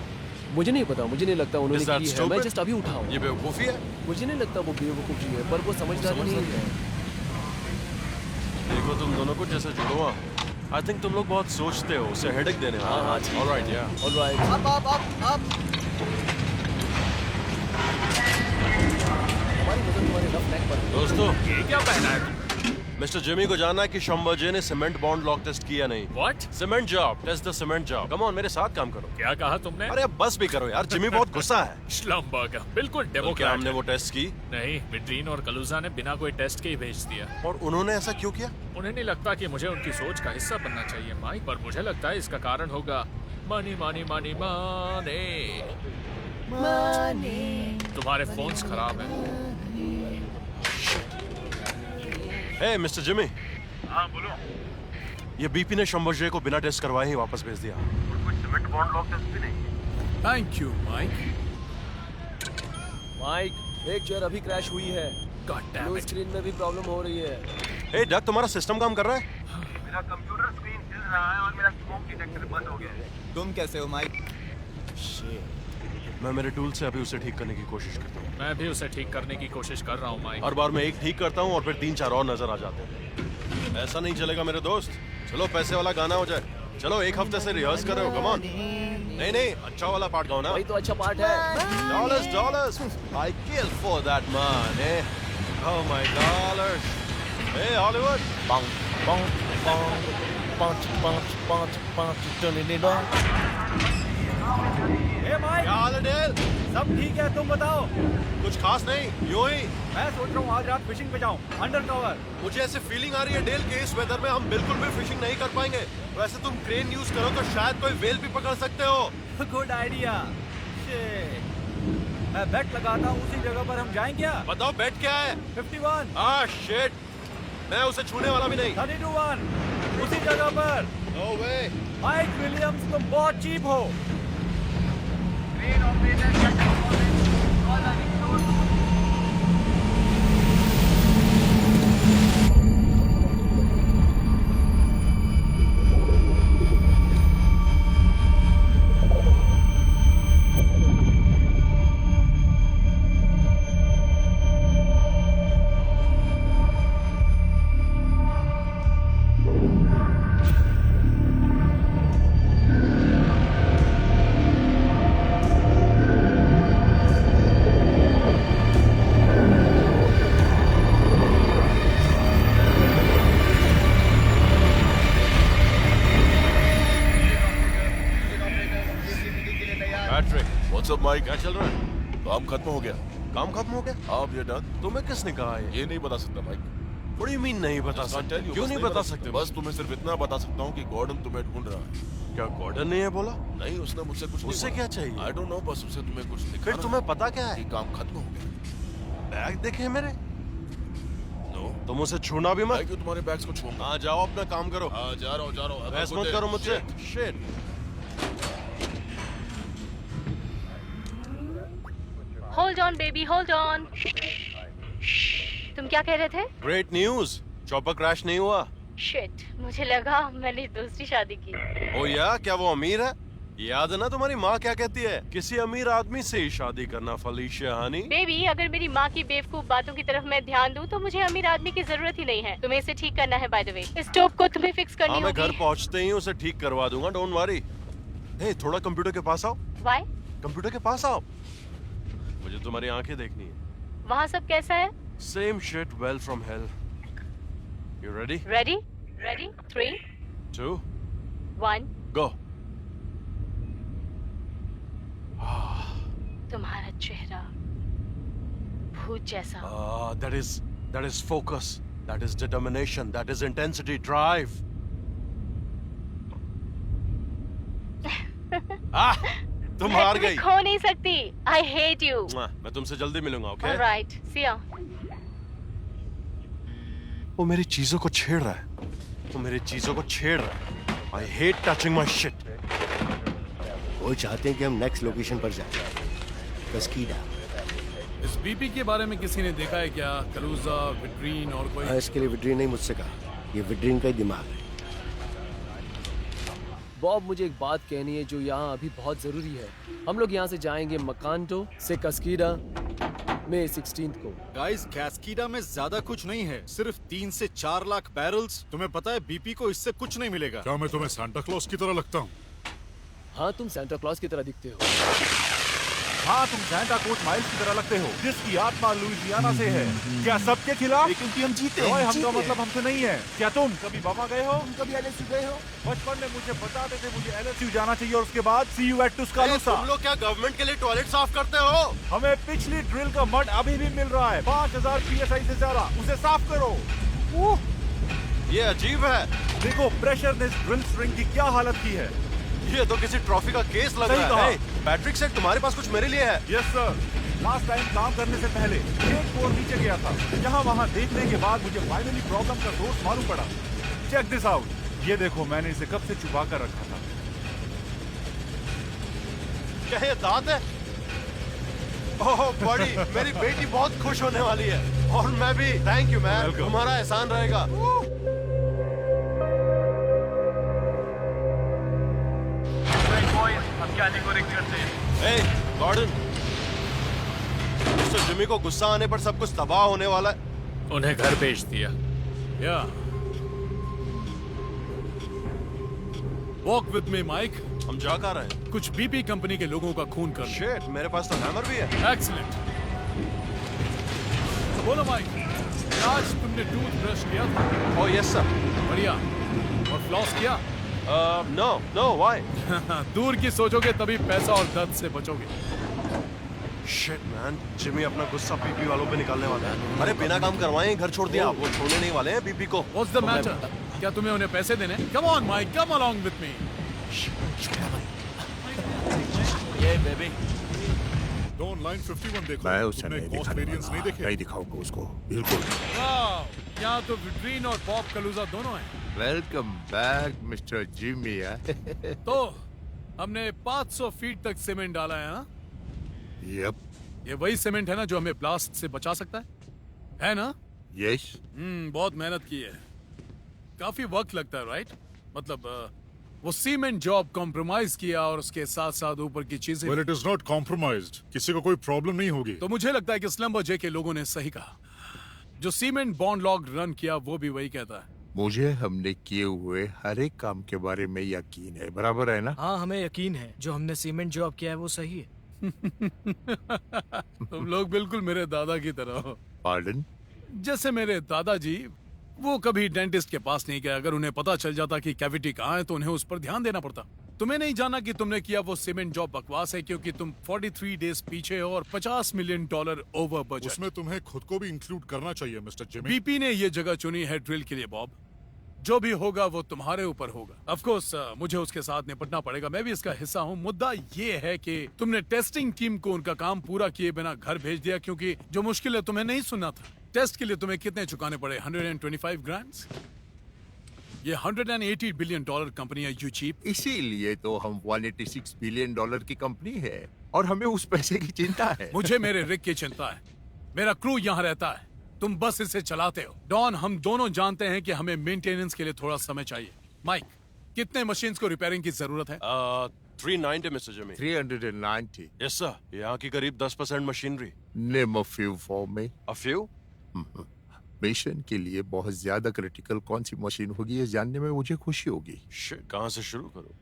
मुझे नहीं पता, मुझे नहीं लगता उन्होंने Is that की है। stupid? मैं जस्ट अभी उठा हूँ। ये बेवकूफी है? मुझे नहीं लगता वो बेवकूफ़ी है, पर वो समझदार नहीं है। देखो तुम दोनों को जैसे जुड़वा, आई थिंक तुम लोग बहुत सोचते हो, उसे हेडेक देने वाला। हाँ, ऑलराइट, या ऑलराइट। हमारी नजर तुम्हारे रफ नेक पर है। दोस्तों, ये क्या पहना है? मिस्टर जिमी को जानना है कि शंभोजे ने सीमेंट बॉन्ड लॉक टेस्ट किया नहीं। What? Cement job, test the cement job. Come on, मेरे साथ काम करो। क्या कहा तुमने? अरे अब बस भी करो यार, जिमी बहुत गुस्सा है। श्लमबर्गर, बिल्कुल तो डेमोक्रेट। क्या हमने वो टेस्ट की? नहीं, विट्रीन और कलूजा ने बिना कोई टेस्ट के ही भेज दिया। और उन्होंने ऐसा क्यों किया? उन्हें नहीं लगता कि मुझे उनकी सोच का हिस्सा बनना चाहिए माइक, पर मुझे लगता है इसका कारण होगा मनी मनी मनी मनी। तुम्हारे फोन्स खराब हैं। हे मिस्टर जिमी, हाँ बोलो। ये बीपी ने शंभोजे को बिना टेस्ट करवाए ही वापस भेज दिया। कुछ सीमेंट बॉन्ड लॉक टेस्ट भी नहीं। Thank you Mike. माइक, एक चेयर अभी क्रैश हुई है। God damn blew it. Screen में भी प्रॉब्लम हो रही है। हे डक, तुम्हारा सिस्टम काम कर रहा है? मेरा कंप्यूटर स्क्रीन हिल रहा है और मेरा स्मोक डिटेक्टर बंद हो गया है। तुम कैसे हो माइक? मैं मेरे टूल से अभी उसे ठीक करने की कोशिश करता हूँ। मैं भी उसे ठीक करने की कोशिश कर रहा हूँ माइक। हर बार मैं एक ठीक करता हूँ और फिर 3-4 और नजर आ जाते हैं। ऐसा नहीं चलेगा मेरे दोस्त। चलो पैसे वाला गाना हो जाए। चलो, एक हफ्ते से रिहर्स कर रहे हो, कम ऑन। नहीं, अच्छा वाला पार्ट गाओ ना। वही तो अच्छा पार्ट है। Dollars, I kill for that man, eh? Oh my dollars. Hey Hollywood. Bang, bang, bang, punch, punch, punch, punch, turning it on. क्या हाल है डेल? सब ठीक है, तुम बताओ। कुछ खास नहीं, यूं ही। मैं सोच रहा हूँ आज रात फिशिंग पे जाऊँ, अंडर कवर। मुझे ऐसे फीलिंग आ रही है डेल के इस वेदर में हम बिल्कुल भी फिशिंग नहीं कर पाएंगे। वैसे तुम क्रेन यूज करो तो शायद कोई व्हेल भी पकड़ सकते हो। Good idea. मैं बेट लगाता हूँ उसी जगह पर हम जाएं क्या? बताओ बेट क्या है? 51। शिट, मैं उसे छूने वाला भी नहीं। 32-1 उसी जगह पर। नो वे। माइक विलियम्स, तुम बहुत चीप हो। व्हाट्सअप माइक, क्या चल रहा है? काम खत्म हो गया। काम खत्म हो गया? हाँ, ये डन। तुम्हें किसने कहा है? ये नहीं बता सकता mic. What do you mean नहीं बता सकते? क्यों नहीं बता सकते? बस तुम्हें सिर्फ इतना बता सकता हूँ कि गॉर्डन तुम्हें ढूंढ रहा है। क्या गॉर्डन ने ये बोला? नहीं, उसने मुझसे कुछ उससे क्या चाहिए? आई डोंट नो, बस उसे तुम्हें कुछ दिखाना फिर तुम्हें पता क्या है? कि काम खत्म हो गया। बैग देखे मेरे? नो, तुम उसे छूना भी मत। मैं क्यों तुम्हारे बैग्स को छूऊंगा? हाँ, जाओ अपना काम करो। हाँ, जा रहा हूँ। बहस मत करो मुझसे। Shit. Hold on baby, hold on. तुम क्या कह रहे थे? ग्रेट न्यूज, चॉपर क्रैश नहीं हुआ। शिट, मुझे लगा मैंने दूसरी शादी की। ओ या, क्या वो अमीर है? याद है ना तुम्हारी माँ क्या कहती है? किसी अमीर आदमी से ही शादी करना फलीशिया हनी। बेबी, अगर मेरी माँ की बेवकूफ बातों की तरफ मैं ध्यान दूं तो मुझे अमीर आदमी की जरूरत ही नहीं है। तुम्हें इसे ठीक करना है बाय द वे। स्टोव को तुम्हें फिक्स करनी हाँ, मैं घर होगी। पहुँचते ही उसे ठीक करवा दूंगा, डोंट वरी। हे, थोड़ा कंप्यूटर के पास आओ। Why? कंप्यूटर के पास आओ, मुझे तुम्हारी आंखें देखनी है। वहाँ सब कैसा है? Same shit, well from hell. You ready? Ready? Ready? 3, 2, 1. go. तुम्हारा चेहरा भूत जैसा. That is focus. That is determination. That is intensity, drive. तुम हार गई. खो नहीं सकती. I hate you. मैं तुमसे जल्दी मिलूंगा, okay? All right. See ya. वो मेरी चीजों को छेड़ रहा है. वो मेरी चीजों को छेड़ रहा है. I hate touching my shit. वो चाहते हैं कि हम नेक्स्ट लोकेशन पर जाएं. कस्कीडा. इस बीपी के बारे में किसी ने देखा है क्या? कलूजा, विट्रीन और कोई? हाँ, इसके लिए विट्रीन नहीं मुझसे कहा. ये विट्रीन का ही दिमाग है. बॉब, मुझे एक बात कहनी है जो यहाँ अभी बहुत जरूरी है. हम लोग यहाँ से जाएंगे मकांटो से कस्कीडा मई 16 को. गाइस, कैस्कीडा में ज्यादा कुछ नहीं है. सिर्फ 3 से 4 लाख बैरल्स. तुम्हें पता है बीपी को इससे कुछ नहीं मिलेगा. क्या मैं तुम्हें सांता क्लॉज की तरह लगता हूँ? हाँ, तुम सांता क्लॉज की तरह दिखते हो. हाँ, तुम सैंटा क्लॉज माइल्स की तरह लगते हो, जिसकी आत्मा लुइसियाना से है. क्या सबके खिलाफ? क्योंकि हम जीते हैं. हमका मतलब हमसे नहीं है. क्या तुम कभी बाबा गए हो? तुम कभी एलएसयू गए हो? बचपन में मुझे बताते थे मुझे एलएसयू जाना चाहिए और उसके बाद सी यू एट टुस्कालूसा. तुम लोग क्या गवर्नमेंट के लिए टॉयलेट साफ करते हो? हमें पिछली ड्रिल का मड अभी भी मिल रहा है. 5000 PSI से ज्यादा. उसे साफ करो. ये अजीब है. देखो प्रेशर ने इस ड्रिल स्ट्रिंग की क्या हालत की है. ये तो किसी ट्रॉफी का केस लग रहा है. पैट्रिक सेट, तुम्हारे पास कुछ मेरे लिए है? Yes sir. लास्ट टाइम काम करने से पहले एक फ्लोर नीचे गया था. यहाँ वहाँ देखने के बाद मुझे फाइनली प्रॉब्लम का सोर्स मालूम पड़ा. Check this out. ये देखो, मैंने इसे कब से छुपा कर रखा था. क्या ये दांत है? ओह बड़ी, मेरी बेटी बहुत खुश होने वाली है. और मैं भी. थैंक यू मैम, तुम्हारा एहसान रहेगा. Hey, Gordon. मिस्टर जिमी को गुस्सा आने पर सब कुछ तबाह होने वाला है. उन्हें घर भेज दिया. Yeah. Walk with me Mike. हम जा कहाँ रहे हैं? कुछ बीपी कंपनी के लोगों का खून कर. शिट, मेरे पास तो हैमर भी है. एक्सीलेंट. बोलो माइक, आज तुमने टूथ ब्रश किया था? Oh yes sir. बढ़िया. और फ्लॉस किया? No, why? दूर की सोचोगे तभी पैसा और दर्द से बचोगे. शिट मैन, जिमी अपना गुस्सा बीपी वालों पे निकालने वाला है. अरे बिना काम करवाए घर छोड़ दिया. वो छोड़ने नहीं वाले हैं बीपी को. What's the matter? क्या तुम्हें उन्हें पैसे देने? Come on, Mike, come along with me. ये बेबी. डॉन लाइन 51 देखो. मैं उसे तुमने नहीं Ghost दिखाने Variants वाला. नहीं देखे? नहीं दिखाऊंगा उसको. बिल्कुल. वाह, यहाँ तो विट्रीन और बॉब कलूजा दोनों हैं. Welcome back mister Jimmy. तो हमने 500 फीट तक सीमेंट डाला है. हाँ? यप. ये वही सीमेंट है ना जो हमें ब्लास्ट से बचा सकता है ना? यस. बहुत मेहनत की है. काफी वक्त लगता है, राइट? मतलब वो सीमेंट जॉब कॉम्प्रोमाइज किया और उसके साथ साथ ऊपर की चीजें. Well, it is not compromised. किसी को कोई प्रॉब्लम नहीं होगी. तो मुझे लगता है कि स्लम्बर जे के लोगों ने सही कहा. जो सीमेंट बॉन्ड लॉग रन किया वो भी वही कहता है. मुझे हमने किए हुए हर एक काम के बारे में यकीन है. बराबर है ना? हाँ, हमें यकीन है जो हमने सीमेंट जॉब किया है वो सही है. तुम लोग बिल्कुल मेरे दादा की तरह हो. पार्डन? जैसे मेरे दादाजी, वो कभी डेंटिस्ट के पास नहीं गए. अगर उन्हें पता चल जाता कि कैविटी कहाँ है तो उन्हें उस पर ध्यान देना पड़ता. तुम्हें नहीं जाना कि तुमने किया वो सीमेंट जॉब बकवास है क्योंकि तुम 43 डेज पीछे हो और $50 मिलियन ओवर बजट. उसमें तुम्हें खुद को भी इंक्लूड करना चाहिए मिस्टर जिमी. बीपी ने ये जगह चुनी है ड्रिल के लिए बॉब. जो भी होगा वो तुम्हारे ऊपर होगा. ऑफ कोर्स मुझे उसके साथ निपटना पड़ेगा. मैं भी इसका हिस्सा हूँ. मुद्दा ये है कि तुमने टेस्टिंग टीम को उनका काम पूरा किए बिना घर भेज दिया क्योंकि जो मुश्किल है तुम्हें नहीं सुनना था. टेस्ट के लिए तुम्हें कितने चुकाने पड़े? 125 ग्रांड्स. ये $180 बिलियन कंपनी है. You cheap. इसीलिए तो हम $186 बिलियन की कंपनी है और हमें उस पैसे की चिंता है. मुझे मेरे रिग की चिंता है. मेरा क्रू यहाँ रहता है. तुम बस इसे चलाते हो. डॉन, हम दोनों जानते हैं कि हमें मेंटेनेंस के लिए थोड़ा समय चाहिए. माइक, कितने मशीन्स को रिपेयरिंग की जरूरत है? 390 मिस्टर जिमी. 390. Yes sir. यहाँ की करीब 10% machinery. Name a few for me. A few? Mission के लिए बहुत ज्यादा क्रिटिकल कौन सी मशीन होगी ये जानने में मुझे खुशी होगी. कहाँ से शुरू करूं?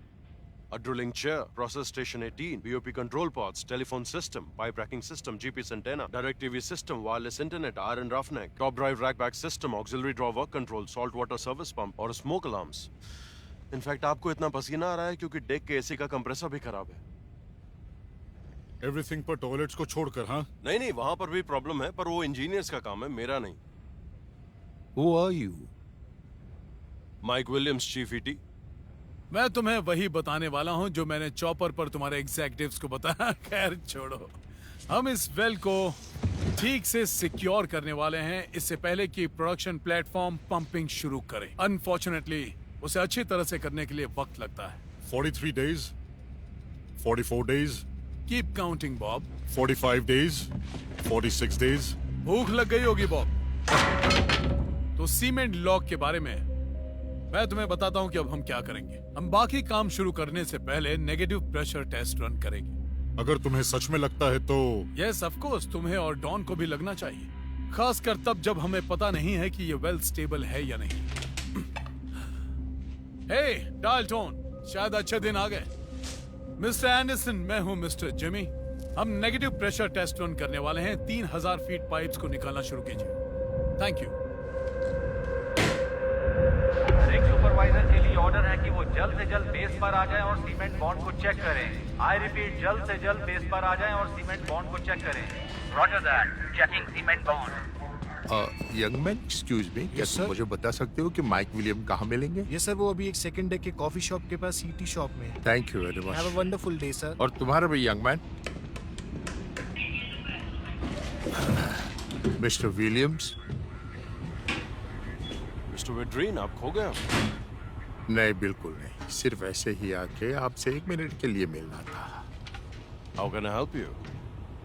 a drilling chair, process station 18, BOP control pods, telephone system, pipe racking system, GPS antenna, direct TV system, wireless internet, iron roughneck, top drive rack back system, auxiliary draw work control, salt water service pump और smoke alarms. In fact आपको इतना पसीना आ रहा है क्योंकि deck के AC का compressor भी खराब है. एवरीथिंग पर टॉयलेट्स को छोड़कर, हाँ? नहीं, वहां पर भी प्रॉब्लम है, पर वो इंजीनियर्स का काम है, मेरा नहीं. Who are you? Mike Williams, chief ET. मैं तुम्हें वही बताने वाला हूं जो मैंने चॉपर पर तुम्हारे एग्जेक्टिव्स को बताया. खैर छोड़ो, हम इस वेल को ठीक से सिक्योर करने वाले हैं इससे पहले कि प्रोडक्शन प्लेटफॉर्म पंपिंग शुरू करें. अनफॉर्चुनेटली उसे अच्छी तरह से करने के लिए वक्त लगता है. 43 days, 44 days, keep counting Bob. 45 days, 46 days. भूख लग गई होगी बॉब. तो सीमेंट लॉक के बारे में मैं तुम्हें बताता हूं कि अब हम क्या करेंगे. हम बाकी काम शुरू करने से पहले नेगेटिव प्रेशर टेस्ट रन करेंगे. अगर तुम्हें सच में लगता है तो यस ऑफ कोर्स, तुम्हें और डॉन को भी लगना चाहिए, खासकर तब जब हमें पता नहीं है कि ये वेल स्टेबल है या नहीं. हे डाल्टन, शायद अच्छे दिन आ गए. मिस्टर एंडरसन, मैं हूं मिस्टर जिमी. हम नेगेटिव प्रेशर टेस्ट रन करने वाले हैं. 3000 फीट पाइप्स को निकालना शुरू कीजिए. Thank you. एक सुपरवाइजर के लिए ऑर्डर है कि वो जल्द से जल्द बेस पर आ जाएं और सीमेंट बॉन्ड को चेक करें. आई रिपीट, जल्द से जल्द बेस पर आ जाएं और सीमेंट बॉन्ड को चेक करें. Roger that. Checking cement bond. Young man, excuse me, क्या तुम मुझे बता सकते हो कि माइक विलियम कहाँ मिलेंगे? ये सर, वो अभी एक सेकंड डेक के कॉफी शॉप के पास सीटी शॉप में है. Thank you very much. Have a wonderful day sir. और तुम्हारा भी young man. Mister Williams. Mister Vidrine, आप खो गए. नहीं, बिल्कुल नहीं. सिर्फ ऐसे ही आके आपसे 1 मिनट के लिए मिलना था. How can I help you?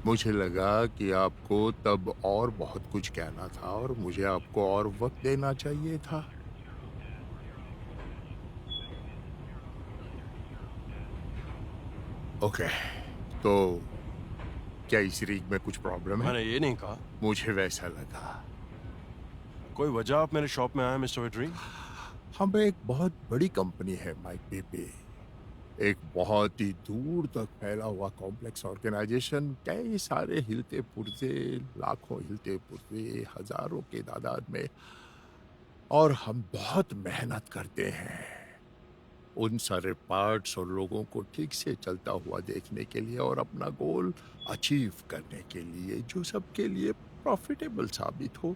मुझे लगा कि आपको तब और बहुत कुछ कहना था और मुझे आपको और वक्त देना चाहिए था. ओके, तो क्या इस रीग में कुछ प्रॉब्लम है? मैंने ये नहीं कहा. मुझे वैसा लगा. कोई वजह आप मेरे शॉप में आए मिस्टर वेड्रीन? हम एक बहुत बड़ी कंपनी है माइक बीपी. एक बहुत ही दूर तक फैला हुआ कॉम्प्लेक्स ऑर्गेनाइजेशन. कई सारे हिलते पुरजे, लाखों हिलते पुरजे, हजारों के तादाद में. और हम बहुत मेहनत करते हैं उन सारे पार्ट्स और लोगों को ठीक से चलता हुआ देखने के लिए और अपना गोल अचीव करने के लिए जो सबके लिए प्रॉफिटेबल साबित हो.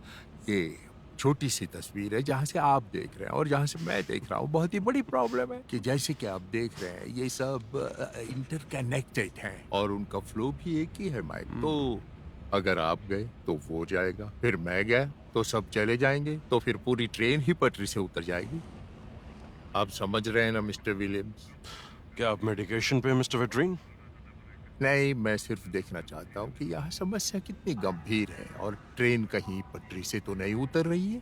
ये छोटी सी तस्वीर है जहाँ से आप देख रहे हैं और जहाँ से मैं देख रहा हूँ. बहुत ही बड़ी प्रॉब्लम है कि जैसे कि आप देख रहे हैं ये सब इंटरकनेक्टेड हैं और उनका फ्लो भी एक ही है माइक. तो अगर आप गए तो वो जाएगा, फिर मैं गया तो सब चले जाएंगे, तो फिर पूरी ट्रेन ही पटरी से उतर जाएगी. आप समझ रहे हैं ना मिस्टर विलियम्स? क्या आप मेडिकेशन पे मिस्टर वेड्रीन? नहीं, मैं सिर्फ देखना चाहता हूँ कि यहाँ समस्या कितनी गंभीर है और ट्रेन कहीं पटरी से तो नहीं उतर रही है.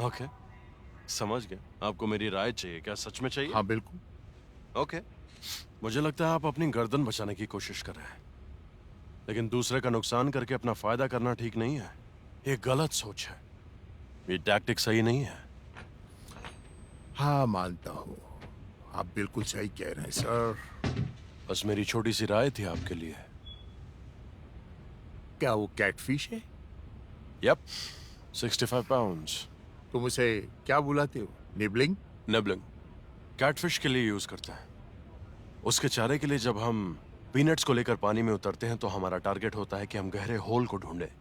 ओके, समझ गया. आपको मेरी राय चाहिए. क्या सच में चाहिए? हाँ बिल्कुल. ओके, मुझे लगता है आप अपनी गर्दन बचाने की कोशिश कर रहे हैं, लेकिन दूसरे का नुकसान करके अपना फायदा करना ठीक नहीं है. ये गलत सोच है. ये टैक्टिक सही नहीं है. हाँ, मानता हूँ. आप बिल्कुल सही कह रहे हैं सर. बस मेरी छोटी सी राय थी आपके लिए. क्या वो कैटफिश है? Yep, 65 pounds. तुम उसे क्या बुलाते हो? निबलिंग? निबलिंग कैटफिश के लिए यूज करते हैं. उसके चारे के लिए जब हम पीनट्स को लेकर पानी में उतरते हैं तो हमारा टारगेट होता है कि हम गहरे होल को ढूंढें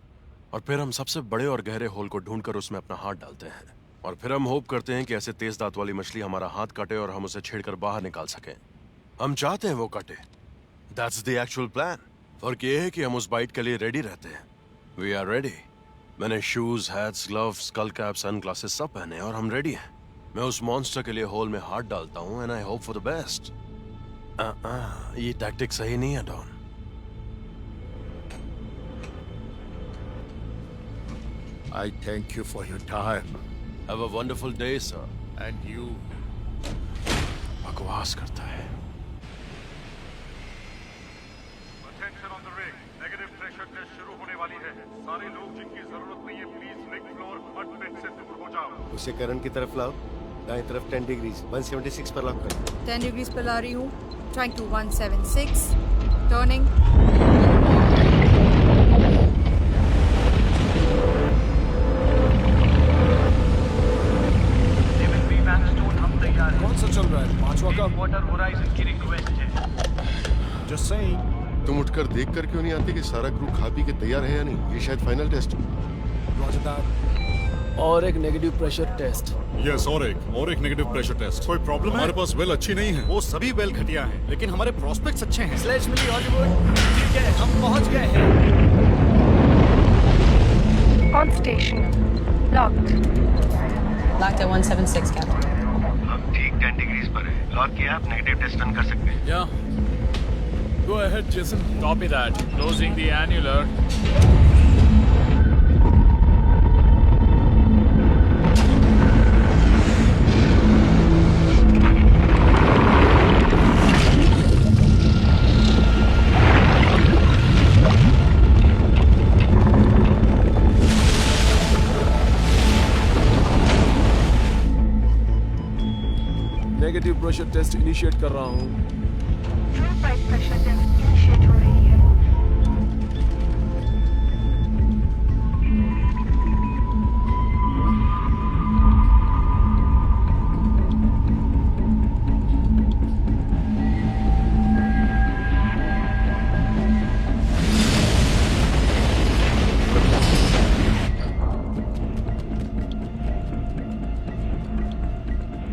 और फिर हम सबसे बड़े और गहरे होल को ढूंढकर उसमें अपना हाथ डालते हैं और फिर हम होप करते हैं कि ऐसे तेज दांत वाली मछली हमारा हाथ काटे और हम उसे छेड़कर बाहर निकाल सकें. हम चाहते हैं वो काटे. That's the actual plan. फर्क ये है कि हम उस बाइट के लिए रेडी रहते हैं. We are ready. मैंने shoes, hats, gloves, skull cap, sunglasses सब पहने और हम रेडी हैं. मैं उस मॉन्स्टर के लिए होल में हाथ डालता हूँ and I hope for the best. ये टैक्टिक सही नहीं है don. I thank you for your time. Have a wonderful day, sir. And you. बकवास करता है. Attention on the rig. Negative pressure test शुरू होने वाली है. सारे लोग जिनकी जरूरत नहीं है, प्लीज रिग फ्लोर मड पिट से दूर हो जाओ. उसे करंट की तरफ लाओ. दाएं तरफ 10 डिग्रीज 176 पर लॉक कर। 10 डिग्रीज पर ला रही हूँ। Trying to 176, turning. कौन सा चल रहा है? पांचवा का? वाटर होराइजन की रिक्वेस्ट है। Just saying. तुम उठकर देख कर क्यों नहीं आते कि सारा क्रू खा पी के तैयार है या नहीं? ये शायद फाइनल टेस्ट हो। Roger that. और एक नेगेटिव प्रेशर टेस्ट। यस, और एक नेगेटिव प्रेशर टेस्ट। कोई प्रॉब्लम है? हमारे पास वेल अच्छी नहीं है। वो सभी वेल घटिया हैं, लेकिन हमारे प्रोस्पेक्ट्स अच्छे हैं। स्लेज मिली हॉलीवुड। ठीक है, हम पहुंच गए हैं। On station. Locked. Locked at 176, Captain. हम ठीक 10 डिग्रीज पर है। लॉक किया, आप नेगेटिव टेस्ट रन कर सकते हैं। Yeah. Go ahead, Jason. Copy that. Closing the annular. Negative pressure test initiate कर रहा हूँ। पाइप प्रेशर टेस्ट इनिशिएट हो रही है।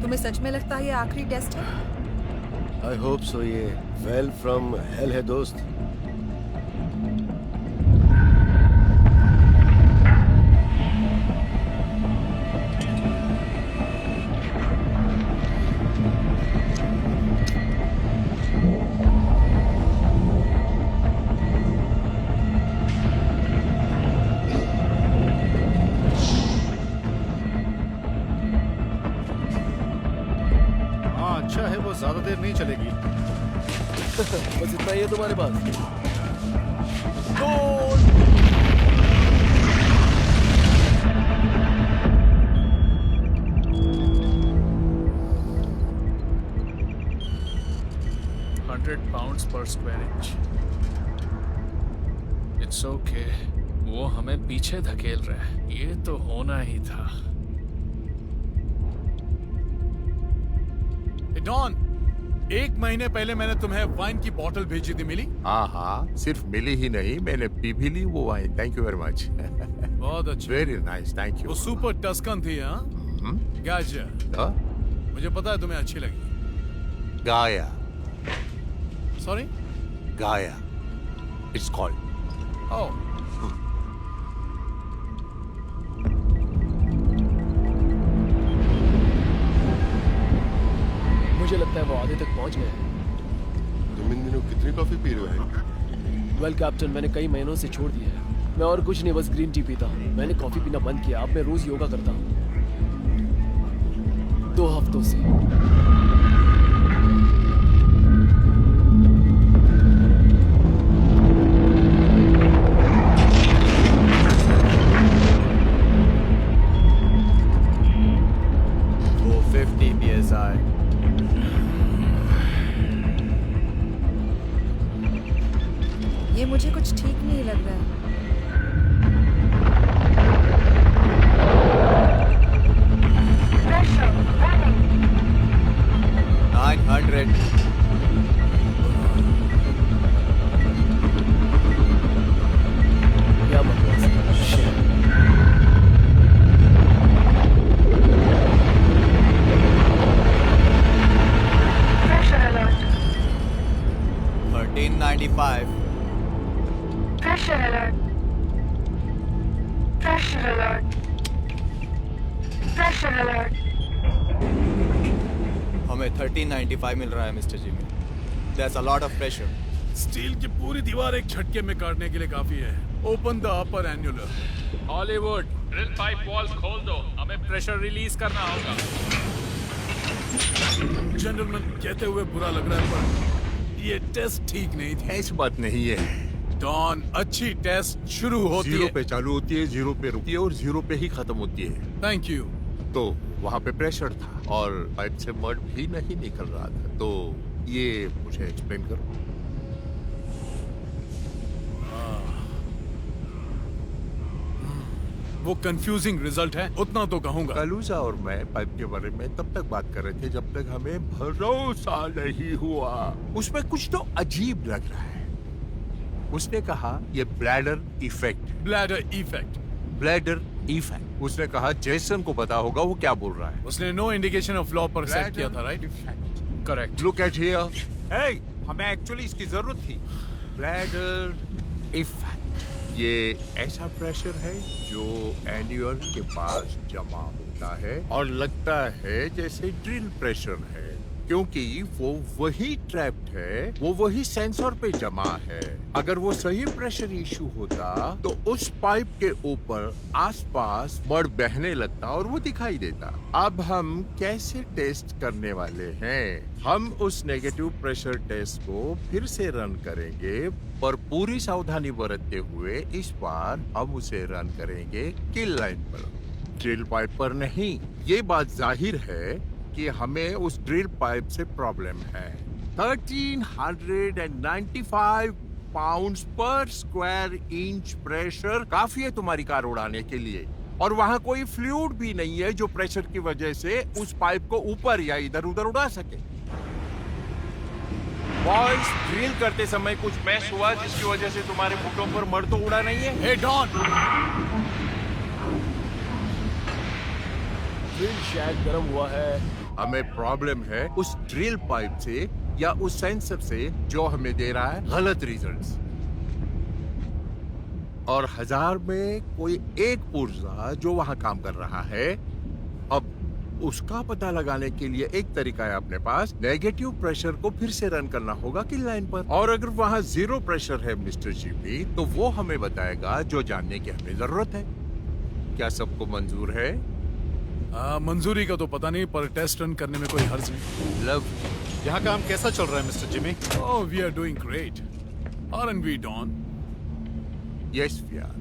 तुम्हें सच में लगता है ये आखिरी टेस्ट है? I hope so. ये वेल फ्रॉम हेल है दोस्त। हाँ, अच्छा है, वो ज्यादा देर नहीं चलेगी। बस इतना ही है तुम्हारे पास? £100 per square inch. It's okay. वो हमें पीछे धकेल रहा है। ये तो होना ही था। डॉन, 1 महीने पहले मैंने तुम्हें वाइन की बोतल भेजी थी, मिली? हाँ, सिर्फ मिली ही नहीं, मैंने पी भी ली वो wine. Thank you very much. बहुत अच्छी। Very nice, thank you. वो सुपर टस्कन थी, हाँ? गाजा। मुझे पता है तुम्हें अच्छी लगी। Gaia. Sorry? Gaia. It's called. Oh. मुझे लगता है वो आधे तक पहुंच गए। तुम इन दिनों कितनी कॉफी पी रहे हो? वेल कैप्टन, मैंने कई महीनों से छोड़ दिया है। मैं और कुछ नहीं, बस ग्रीन टी पीता हूँ। मैंने कॉफी पीना बंद किया। अब मैं रोज योगा करता हूँ 2 हफ्तों से। ये मुझे कुछ ठीक नहीं लग रहा है। Pressure running. 900. क्या बकवास है? Shit. Pressure alert. 1395. Pressure alert. Pressure alert. Pressure alert. हमें 1395 मिल रहा है mister Jimmy. That's a lot of pressure. Steel की पूरी दीवार एक झटके में काटने के लिए काफी है। Open the upper annular. Hollywood, drill pipe walls खोल दो। हमें प्रेशर रिलीज करना होगा। जेंटलमैन, कहते हुए बुरा लग रहा है पर ये टेस्ट ठीक नहीं थी। ऐसी बात नहीं है डॉन, अच्छी टेस्ट शुरू होती है। 0 पे चालू होती है, 0 पे रुकती है और 0 पे ही खत्म होती है। Thank you. तो वहाँ पे प्रेशर था और पाइप से मड भी नहीं निकल रहा था। तो ये मुझे एक्सप्लेन करो। वो कंफ्यूजिंग रिजल्ट है, उतना तो कहूंगा। कलूजा और मैं पाइप के बारे में तब तक बात कर रहे थे जब तक हमें भरोसा नहीं हुआ। उसमें कुछ तो अजीब लग रहा है। उसने कहा ये bladder effect. Bladder effect. Bladder effect. उसने कहा जेसन को पता होगा वो क्या बोल रहा है। उसने नो इंडिकेशन ऑफ लॉ पर सेट किया था, right? Correct. Look at here. Hey, हमें एक्चुअली इसकी जरूरत थी। Bladder effect. ये ऐसा प्रेशर है जो एन्यूअल के पास जमा होता है और लगता है जैसे ड्रिल प्रेशर है, क्योंकि वो वही ट्रैप्ड है, वो वही सेंसर पे जमा है। अगर वो सही प्रेशर इशू होता तो उस पाइप के ऊपर आसपास मड बहने लगता और वो दिखाई देता। अब हम कैसे टेस्ट करने वाले हैं? हम उस नेगेटिव प्रेशर टेस्ट को फिर से रन करेंगे, पर पूरी सावधानी बरतते हुए इस बार हम उसे रन करेंगे किल लाइन पर, ड्रिल पाइप पर नहीं। ये बात जाहिर है कि हमें उस ड्रिल पाइप से प्रॉब्लम है। 1395 पाउंड्स पर स्क्वायर इंच प्रेशर काफी है तुम्हारी कार उड़ाने के लिए, और वहाँ कोई फ्लूइड भी नहीं है जो प्रेशर की वजह से उस पाइप को ऊपर या इधर उधर उड़ा सके। बॉयज, ड्रिल करते समय कुछ मैश हुआ जिसकी वजह से तुम्हारे फुटों पर मड तो उड़ा नहीं है? हे डॉन, ड्रिल शायद गर्म हुआ है। हमें प्रॉब्लम है उस ड्रिल पाइप से या उस सेंसर से जो हमें दे रहा है गलत रिजल्ट्स। और 1000 में कोई एक पुर्जा जो वहां काम कर रहा है। अब उसका पता लगाने के लिए एक तरीका है अपने पास, नेगेटिव प्रेशर को फिर से रन करना होगा किल लाइन पर। और अगर वहां जीरो प्रेशर है मिस्टर जीपी, तो वो हमें बताएगा जो जानने की हमें जरूरत है। क्या सबको मंजूर है? मंजूरी का तो पता नहीं, पर टेस्ट रन करने में कोई हर्ज नहीं। लव, यहाँ काम कैसा चल रहा है mister Jimmy? Oh, we are doing great. Aren't we Don? Yes we are.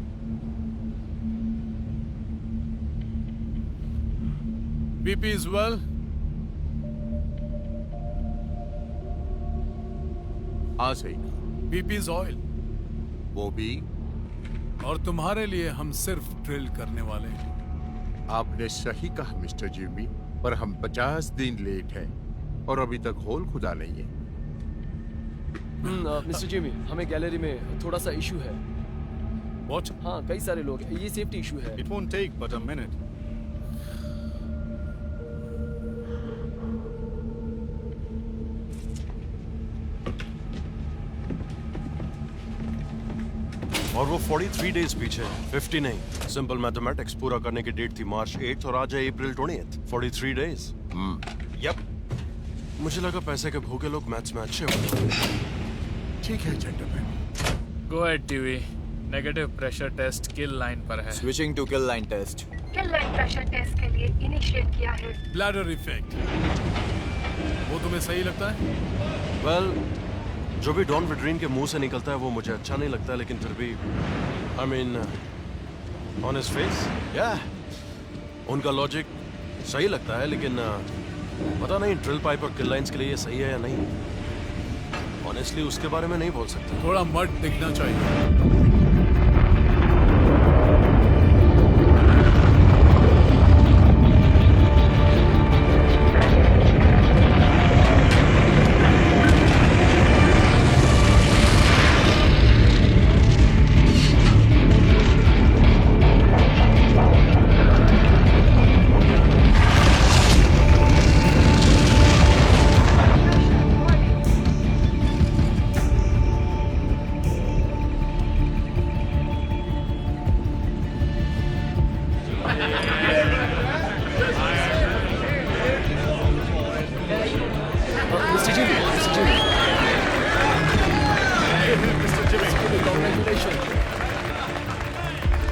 BP is well? हाँ सही। BP is oil? वो भी। और तुम्हारे लिए हम सिर्फ ड्रिल करने वाले हैं। आपने सही कहा मिस्टर जिमी, पर हम 50 दिन लेट हैं और अभी तक होल खुदा नहीं है। मिस्टर जिमी, हमें गैलरी में थोड़ा सा इशू है। What? हाँ, कई सारे लोग, ये सेफ्टी इशू है। It won't take but a minute. और वो 43 डेज पीछे, 50 नहीं। सिंपल मैथमेटिक्स, पूरा करने की डेट थी मार्च 8 और आज है अप्रैल 20th। 43 डेज। यप। मुझे लगा पैसे के भूखे लोग मैथ्स में अच्छे होते हैं। ठीक है gentleman. Go at TV. Negative pressure test kill line पर है। Switching to kill line test. Kill line pressure test के लिए इनिशिएट किया है। ब्लैडर इफेक्ट, वो तुम्हें सही लगता है? वेल, जो भी डॉन विड्रीन के मुंह से निकलता है वो मुझे अच्छा नहीं लगता, लेकिन फिर भी I mean on his face, या उनका लॉजिक सही लगता है, लेकिन पता नहीं ड्रिल पाइप और किल लाइंस के लिए ये सही है या नहीं। ऑनेस्टली उसके बारे में नहीं बोल सकता। थोड़ा मड दिखना चाहिए।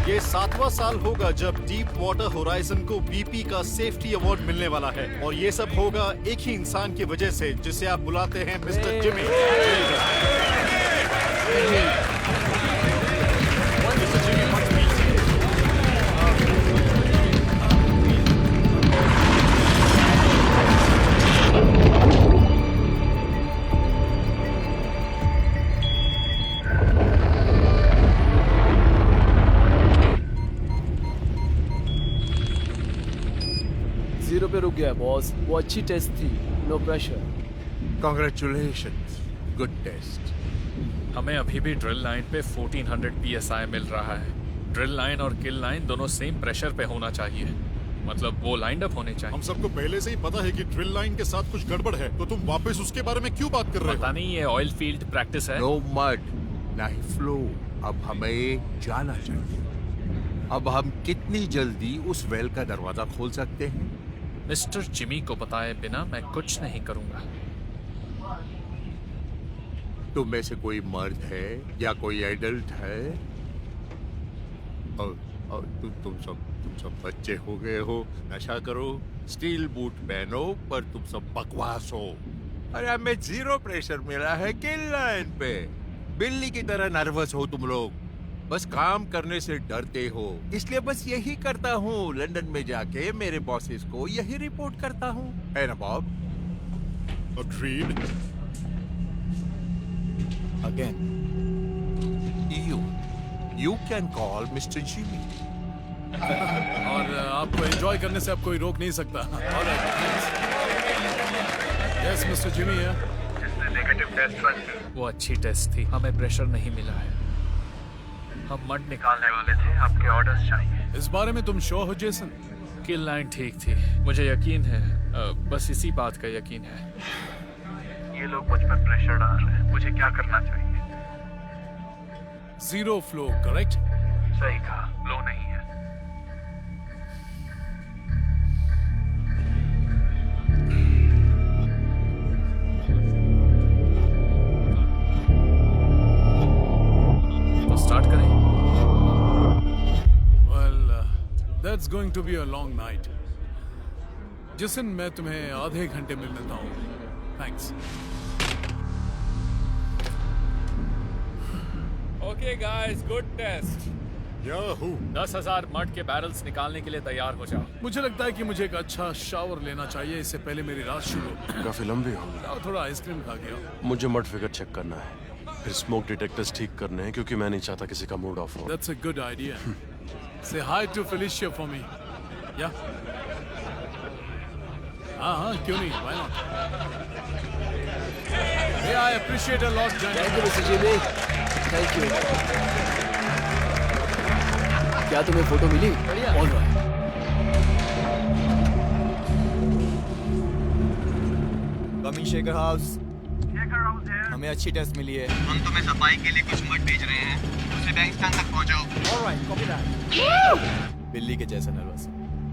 ये 7वां साल होगा जब डीप वाटर होराइजन को बीपी का सेफ्टी अवार्ड मिलने वाला है, और ये सब होगा एक ही इंसान की वजह से जिसे आप बुलाते हैं मिस्टर जिमी। 0 पे रुक गया बॉस। वो अच्छी टेस्ट थी, no pressure. Congratulations, good test. हमें अभी भी ड्रिल लाइन पे 1400 psi मिल रहा है। ड्रिल लाइन और किल लाइन दोनों सेम प्रेशर पे होना चाहिए, मतलब वो लाइंड अप होने चाहिए। हम सबको पहले से ही पता है कि ड्रिल लाइन के साथ कुछ गड़बड़ है, तो तुम वापस उसके बारे में क्यों बात कर रहे हो? पता नहीं, ये ऑयल फील्ड प्रैक्टिस है। No mud, नहीं फ्लो। अब हमें जाना चाहिए। अब हम कितनी जल्दी उस वेल का दरवाजा खोल सकते हैं? मिस्टर जिमी को बताए बिना मैं कुछ नहीं करूंगा। तुम में से कोई मर्द है या कोई एडल्ट है? और तुम सब बच्चे हो गए हो। नशा करो, स्टील बूट पहनो, पर तुम सब बकवास हो। अरे हमें 0 प्रेशर मिला है किल लाइन पे। बिल्ली की तरह नर्वस हो तुम लोग, बस काम करने से डरते हो। इसलिए बस यही करता हूँ, लंदन में जाके मेरे बॉसेस को यही रिपोर्ट करता हूँ, है ना Bob? Agreed. Again, you can call Mr. Jimmy. और आपको एंजॉय करने से अब कोई रोक नहीं सकता। यस मिस्टर जिमी है। जिसने नेगेटिव टेस्ट रन की। वो अच्छी टेस्ट थी, हमें प्रेशर नहीं मिला है। हम मड निकालने वाले थे, आपके ऑर्डर्स चाहिए। इस बारे में तुम श्योर हो जेसन? किल लाइन ठीक थी, मुझे यकीन है। बस इसी बात का यकीन है। ये लोग मुझ पर प्रेशर डाल रहे हैं, मुझे क्या करना चाहिए? 0 फ्लो, करेक्ट? सही कहा, फ्लो नहीं है। तो स्टार्ट करें। Well, that's going to be a long night. जिसन मैं तुम्हें आधे घंटे मिल लेता हूँ। Thanks. Okay guys, good test. Yahoo. 10,000 mud के बैरल्स निकालने के लिए तैयार हो जाओ। मुझे लगता है कि मुझे एक अच्छा शावर लेना चाहिए, इससे पहले मेरी रात शुरू हो। काफी लंबी हो गई। आओ थोड़ा आइसक्रीम खा के आओ। मुझे मड फिगर चेक करना है, फिर स्मोक डिटेक्टर्स ठीक करने हैं, क्योंकि मैं नहीं चाहता किसी का मूड ऑफ हो। That's a good idea. Say hi to Felicia for me. Yeah. हाँ, क्यों नहीं? Why not? Hey, I appreciate a lot, Jan. Thank you, Mr. Jimmy. Thank you. क्या तुम्हें फोटो मिली? All right. Coming shaker house. हमें अच्छी test मिली है। हम तुम्हें सफाई के लिए कुछ मड भेज रहे हैं, उसे बैंकस्टैंड तक पहुंचाओ। Alright, copy that. बिल्ली के जैसा नर्वस।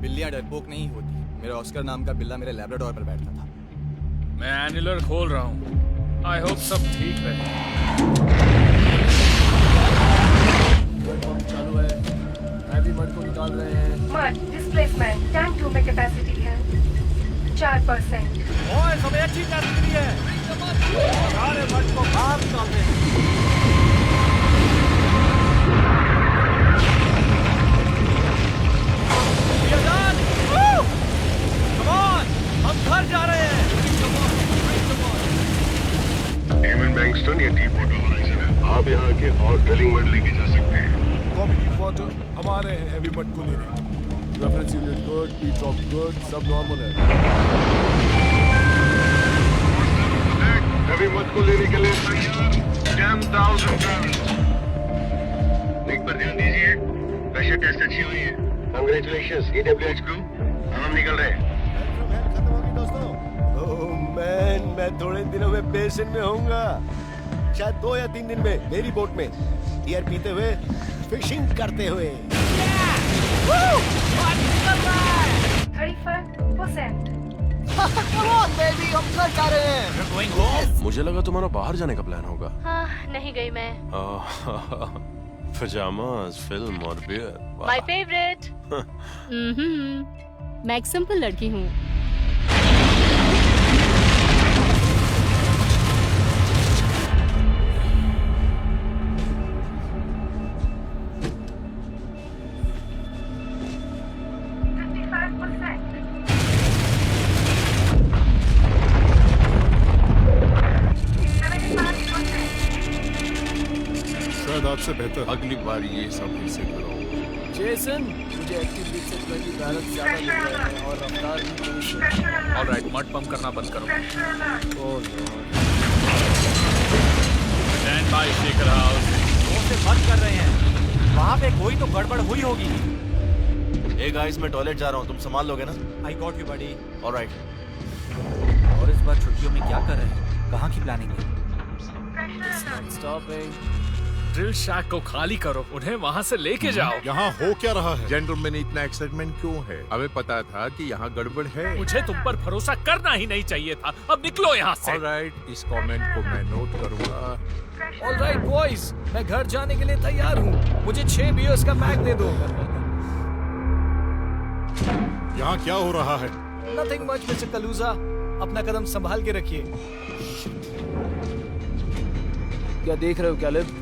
बिल्लियां डरपोक नहीं होती। मेरा ऑस्कर नाम का बिल्ला मेरे लैब्राडोर पर बैठता था। मैं एनुलर खोल रहा हूँ। आई होप सब ठीक रहे। चालू है। हैवी मड को निकाल रहे हैं। मड डिस्प्लेसमेंट टैंक 2 में कैपेसिटी है 4%। ओए, हमें अच्छी टेस्ट मिली है। सारे मड को बाहर निकालते हैं। हम घर जा रहे हैं। डेमन बैंक्सटन या डीप वाटर होराइजन है। आप यहाँ के और ड्रिलिंग मड लेके जा सकते हैं। कॉपी डीप वाटर, हमारे हैवी मड को लेने। Reference unit good, P drop good, सब नॉर्मल है। हैवी मड को लेने के लिए 10,000 बैरल्स। एक पर ध्यान दीजिए, प्रेशर टेस्ट अच्छी हुई है। कांग्रेचुलेशंस EWH क्रू, हम निकल रहे हैं। मैं थोड़े दिनों में बेसिन में होऊंगा, शायद 2 या 3 दिन में मेरी बोट में बियर पीते हुए, फिशिंग करते हुए। 35%। हम घर जा रहे हैं। मुझे लगा तुम्हारा बाहर जाने का प्लान होगा। हाँ, नहीं गई मैं। पजामास, फिल्म और बियर। My favourite. मैं एक सिंपल लड़की हूँ। शायद आपसे बेहतर। अगली बार ये सब फिर से करो। जेसन, मुझे एक्टिव लीक से 20 बैरल ज्यादा मिल रहा है और रफ्तार भी तेज है। ऑलराइट, मड पंप करना बंद करो। Oh lord. Stand by shaker house. वो से बंद कर रहे हैं। वहाँ पे कोई तो गड़बड़ हुई होगी। हे गाइस, मैं टॉयलेट जा रहा हूँ, तुम संभाल लोगे ना? I got you buddy. Alright. और इस बार छुट्टियों में क्या कर रहे हैं? कहाँ की प्लानिंग है? ड्रिल शैक को खाली करो, उन्हें वहाँ से लेके जाओ। यहाँ हो क्या रहा है? जेंटलमैन, इतना एक्साइटमेंट क्यों है? हमें पता था कि यहाँ गड़बड़ है। मुझे तुम पर भरोसा करना ही नहीं चाहिए था। अब निकलो यहाँ से। ऑलराइट, इस कमेंट को मैं नोट करूँगा। ऑलराइट बॉयज, मैं घर जाने के लिए तैयार हूँ। मुझे 6 बियर्स का पैक दे दो। यहाँ क्या हो रहा है? नथिंग मच मिस्टर कलूजा, अपना कदम संभाल के रखिए। क्या देख रहे हो कैलिब?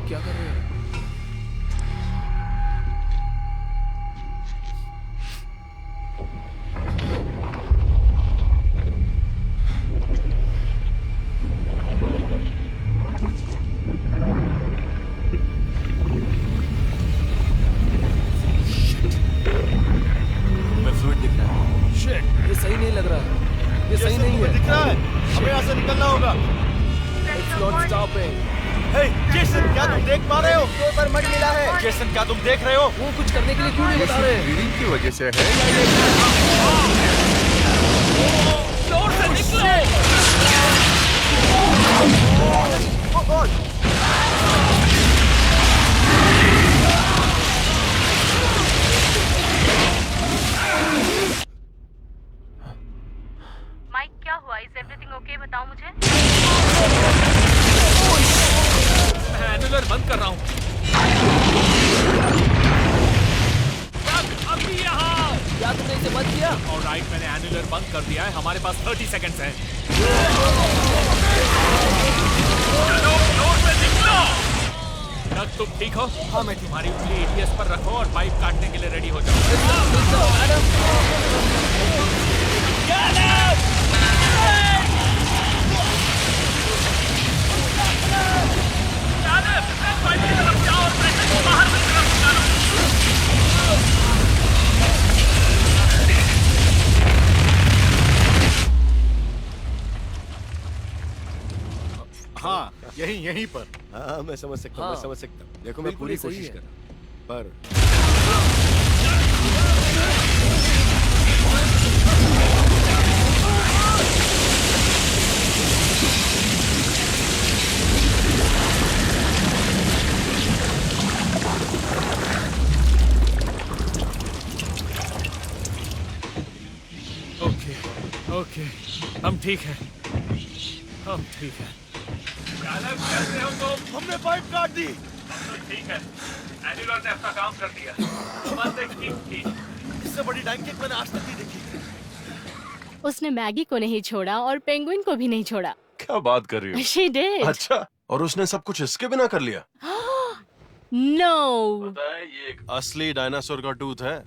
क्या कर रहे हो? ये सही नहीं लग रहा। ये सही नहीं है। दिख रहा है, हमें यहाँ से निकलना होगा। It's not stopping. Hey Jason, क्या तुम देख पा रहे हो? पर मड मिला है। जेसन, क्या तुम देख रहे हो? वो कुछ करने के लिए क्यों नहीं बता रहे? ब्लीडिंग की वजह से है। जोर से निकलो। माइक, क्या हुआ? Is everything okay? बताओ मुझे। मैं एनुलर बंद कर रहा हूँ। अभी यहाँ। क्या तुमने इसे बंद किया? ऑलराइट, मैंने एनुलर बंद कर दिया है। हमारे पास 30 सेकंड्स हैं। चलो, जोर से निकलो। तक तुम ठीक हो? हाँ, मैं तुम्हारी उंगली एटीएस पर रखो और पाइप काटने के लिए रेडी हो जाओ। हाँ, यहीं पर। हाँ, मैं समझ सकता हूँ, हाँ। मैं समझ सकता हूँ। देखो, मैं बिल्कुल पूरी ही सही कोशिश है। कर रहा हूँ, पर ओके, ओके, हम ठीक हैं। हम ठीक हैं। कैसे हो तुम? हमने पाइप काट दी। ठीक है, एनुलर ने अपना काम कर दिया। बस एक ठीक थी। इससे बड़ी डैंकिक मैंने आज तक नहीं देखी। उसने मैगी को नहीं छोड़ा और पेंगुइन को भी नहीं छोड़ा। क्या बात कर रही हो? She did. अच्छा, और उसने सब कुछ इसके बिना कर लिया? No. पता है, ये एक असली डायनासोर का टूथ है।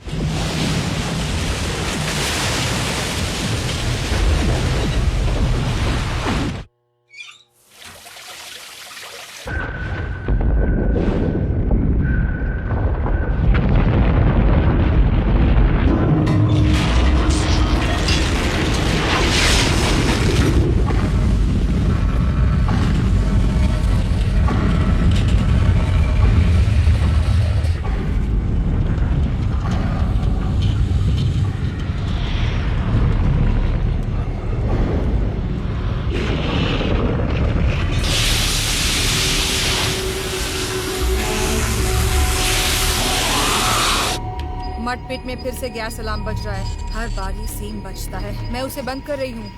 मडपिट में फिर से गैस अलार्म बज रहा है। हर बार ये सेम बजता है। मैं उसे बंद कर रही हूँ।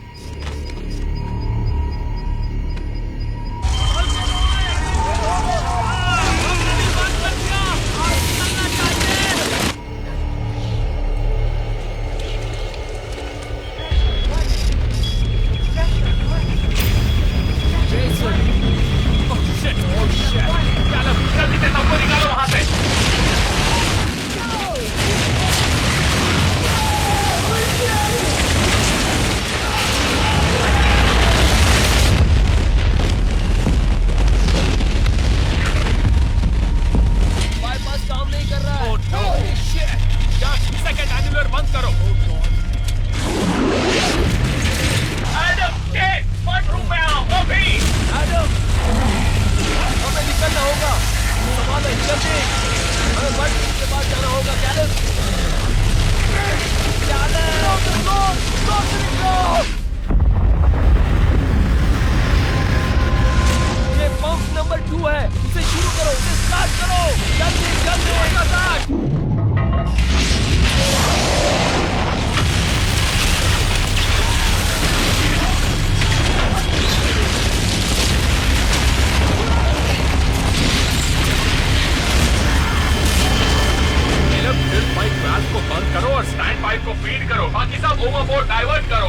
पाइप को फीड करो, बाकी सब ओवरबोर्ड डाइवर्ट करो।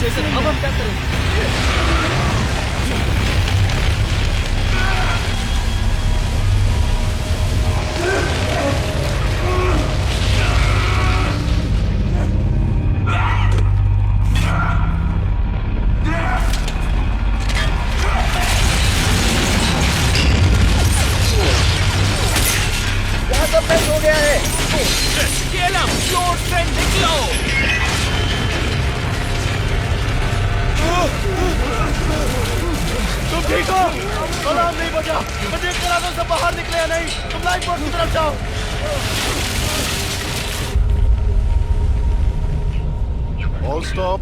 जेसन, अब हम क्या करें? हो गया है। निकलो। तुम ठीक हो? अलार्म नहीं बजा। मुझे करा दो सब बाहर निकले या नहीं। तुम लाइफ बोट की तरफ जाओ। All stop.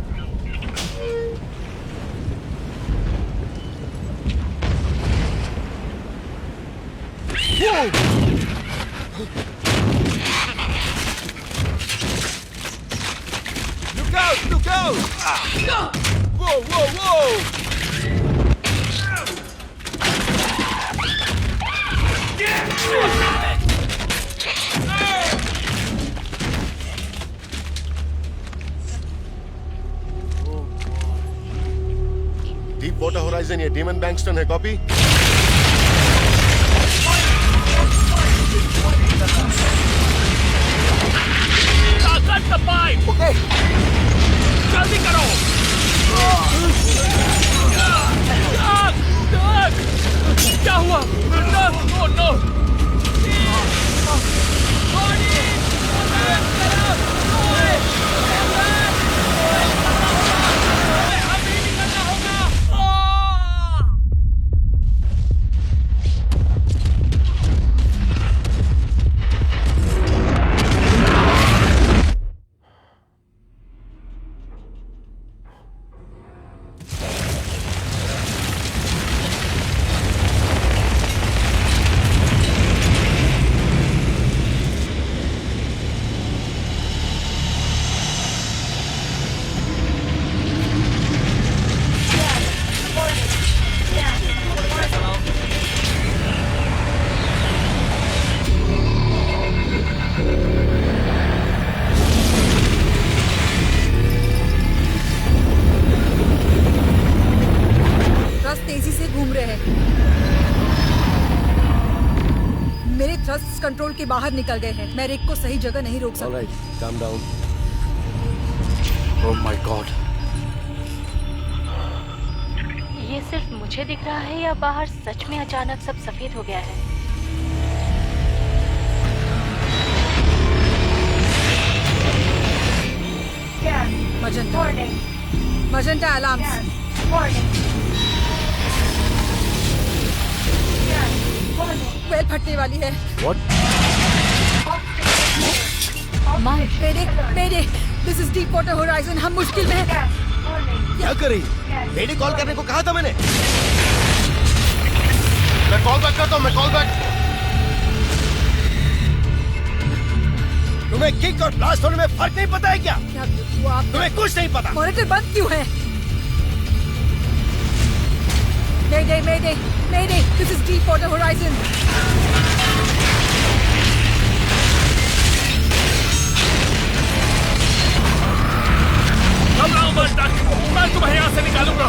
Look out! Look out! Whoa! Whoa! Whoa! Deep water horizon, ये डीमन बैंक्सटन है। कॉपी। ओके, जल्दी करो। क्या हुआ? No no. कंट्रोल के बाहर निकल गए हैं। मैं रिक को सही जगह नहीं रोक सकता। Alright, calm down. Oh my God. ये सिर्फ मुझे दिख रहा है या बाहर सच में अचानक सब सफेद हो गया है? Magenta alarms. वेल फटने वाली है। मेरे this is deep water horizon. हम मुश्किल में हैं। क्या करी? मेडी कॉल करने को कहा था मैंने। मैं कॉल बैक करता हूँ। मैं कॉल बैक। तुम्हें किक और ब्लास्ट होने में फर्क नहीं पता है क्या? तुम्हें कुछ नहीं पता। मॉनिटर बंद क्यों है? Mayday, this is Deepwater Horizon. घबराओ मत, मैं तुम्हें यहाँ से निकालूंगा।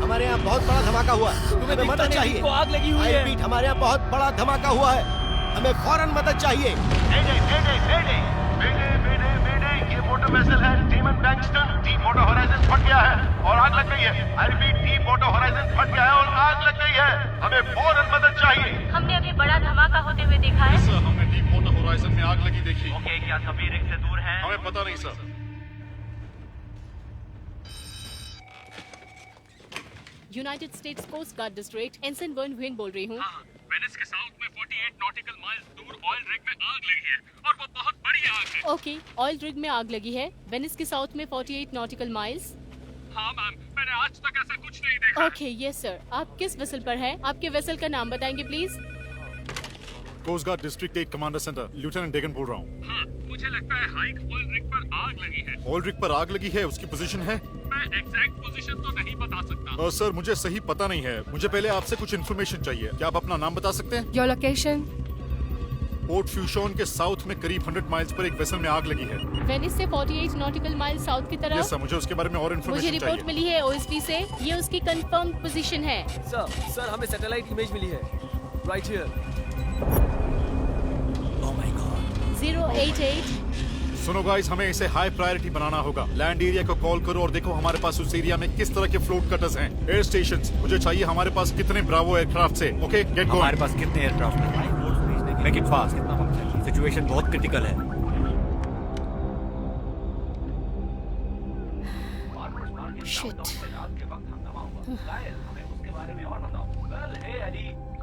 हमारे यहाँ बहुत बड़ा धमाका हुआ है। तुम्हें मदद चाहिए। आग लगी हुई है। रिपीट, हमारे यहाँ बहुत बड़ा धमाका हुआ है। हमें फौरन मदद चाहिए। ये वाटर वेसल है डीमन बैंक्सटन, डीप वाटर होराइजन गई है। I repeat, deep water horizon फट गया है और आग लग गई है। हमें फौरन मदद चाहिए। हमने अभी बड़ा धमाका होते हुए देखा है। सर, हमने डीप वाटर होराइजन में आग लगी देखी। ओके, क्या सभी रिग से दूर हैं? हमें पता नहीं सर। United States coast guard district ensign Vern व्हेन बोल रही हूँ। वेनिस के साउथ में 48 नॉटिकल माइल्स दूर ऑयल रिग में आग लगी है और वो बहुत बड़ी आग है। ओके, ऑयल रिग में आग लगी है वेनिस के साउथ में 48 नॉटिकल माइल्स। हाँ मैम, मैंने आज तक ऐसा कुछ नहीं देखा। Okay, yes sir. आप किस वेसल पर हैं? आपके वेसल का नाम बताएंगे please? Coast guard district 8 commander centre, lieutenant Degan बोल रहा हूँ। हाँ, मुझे लगता है हाइक ऑयल रिग पर आग लगी है। ऑयल रिग पर आग लगी है, उसकी पोजीशन है? मैं एग्जैक्ट पोजीशन तो नहीं बता सकता। सर, मुझे सही पता नहीं है। मुझे पहले आपसे कुछ इन्फॉर्मेशन चाहिए। क्या आप अपना नाम बता सकते हैं? Your location? पोर्ट फ्यूशॉन के साउथ में करीब 100 माइल्स पर एक वेसल में आग लगी है। वेनिस से 48 नॉटिकल माइल साउथ की तरफ। यस सर, मुझे उसके बारे में और मुझे इन्फॉर्मेशन रिपोर्ट चाहिए। मिली है ओएसडी से, ये उसकी कंफर्म पोजीशन है। सर हमें सैटेलाइट इमेज मिली है। Right here. 088। सुनो गाइस, हमें इसे हाई प्रायोरिटी बनाना होगा। लैंड एरिया को कॉल करो और देखो हमारे पास उस एरिया में किस तरह के फ्लोट कटर्स हैं। एयर स्टेशंस, मुझे चाहिए हमारे पास कितने ब्रावो एयरक्राफ्ट से। Okay, get going. हमारे पास कितने एयरक्राफ्ट हैं? Make it fast. सिचुएशन बहुत क्रिटिकल है। शिट।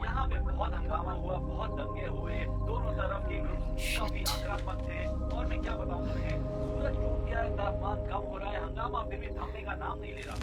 यहाँ पे बहुत हंगामा हुआ, बहुत दंगे हुए, दोनों तरफ के ग्रुप काफी आक्रामक थे और मैं क्या बताऊं तुम्हें, सूरज डूब गया है, तापमान कम हो रहा है, हंगामा फिर भी थमने का नाम नहीं ले रहा।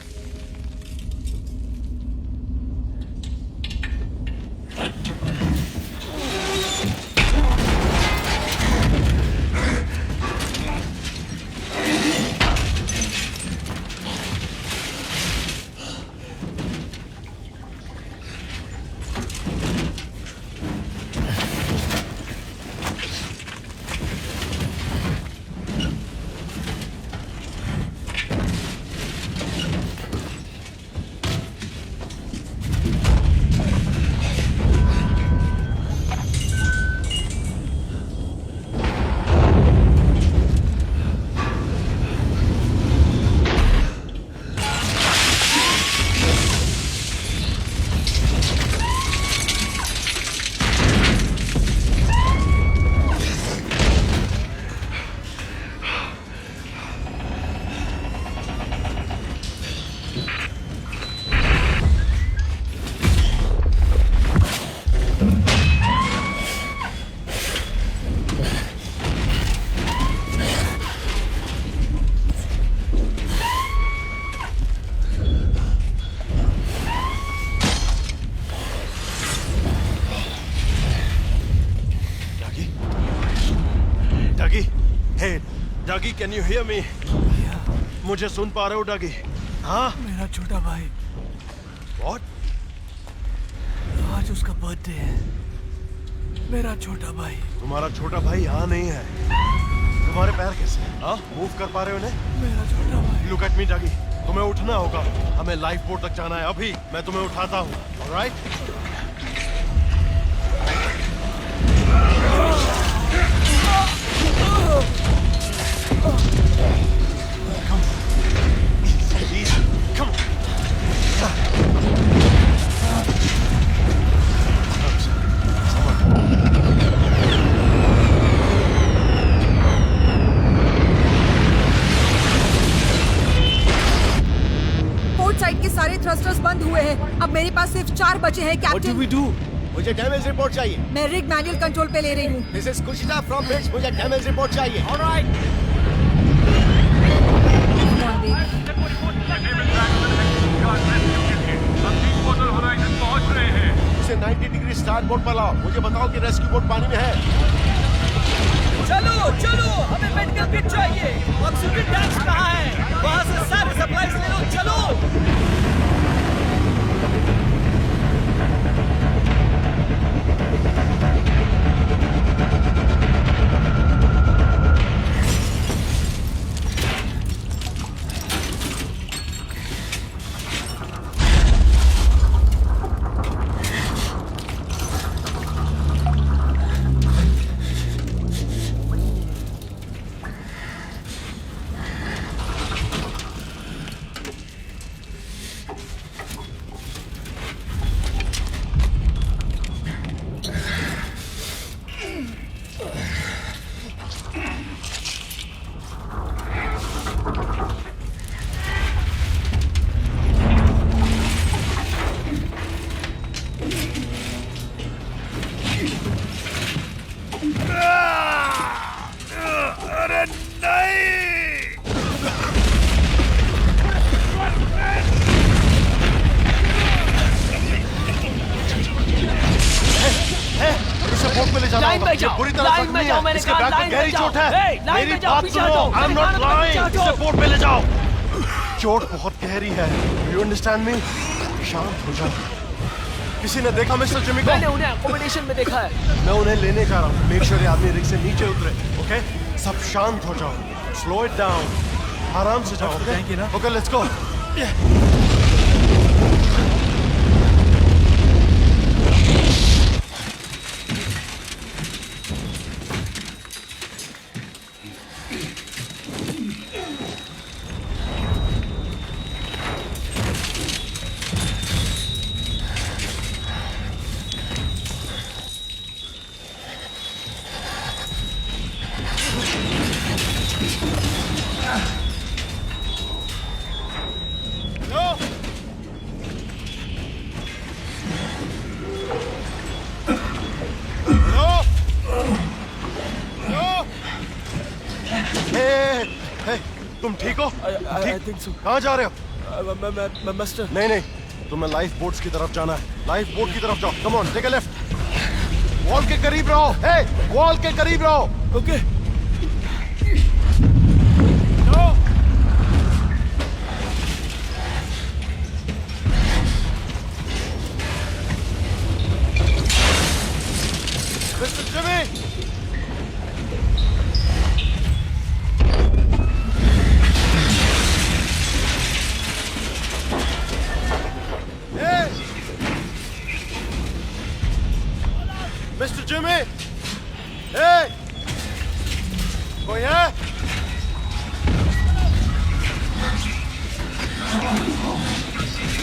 डगी, कैन यू हियर मी? मुझे सुन पा रहे हो डगी? हाँ, मेरा छोटा भाई। What? आज उसका बर्थडे है। मेरा छोटा भाई। तुम्हारा छोटा भाई यहाँ नहीं है। तुम्हारे पैर कैसे? हाँ, मूव कर पा रहे हो उन्हें? मेरा छोटा भाई। Look at me, डगी। तुम्हें उठना होगा। हमें लाइफ बोट तक जाना है अभी। मैं तुम्हें उठाता हूँ। Alright? साइड के सारे थ्रस्टर्स बंद हुए हैं। अब मेरे पास सिर्फ 4 बचे हैं कैप्टन। मुझे डैमेज रिपोर्ट चाहिए। मैं रिग मैनुअल कंट्रोल पे ले रही हूँ। दिस इज कुशिता फ्रॉम ब्रिज, मुझे डैमेज रिपोर्ट चाहिए। ऑलराइट। पहुंच रहे हैं। उसे 90 डिग्री स्टारबोर्ड पर लाओ। मुझे बताओ कि रेस्क्यू बोट पानी में है। चलो चलो, हमें मेडिकल किट चाहिए। ऑक्सीजन टैंक्स कहाँ है? वहाँ से सारे सप्लाईज ले लो। चलो। में जाओ, बुरी तरह लाइन में जख्मी जाओ, है। मैंने इसके कहा बैक में लाइन में गहरी जाओ। चोट है। Hey, लाइन मेरी में जाओ, बात पीछे सुनो, हटो, I'm मैंने not कहा ना, lying। पीछे इसे हटो। बोर्ड पे ले जाओ। चोट बहुत गहरी है। You understand me? शांत हो जाओ। किसी ने देखा मिस्टर जिमी को? मैंने उन्हें अकोमोडेशन में देखा है। मैं उन्हें लेने जा रहा हूँ। मेक श्योर ये आदमी रिग से नीचे उतरे, ओके? सब शांत हो जाओ। Slow it down. आराम से जाओ, ओके? Okay, let's go. तुम ठीक हो? कहाँ जा रहे हो? मास्टर नहीं, तुम्हें लाइफ बोट्स की तरफ जाना है। लाइफ बोट की तरफ जाओ। Come on, take a left. Wall के करीब रहो। हे, वॉल के करीब रहो। Okay. Mister Jimmy! Mister Jimmy! Hey! कोई है?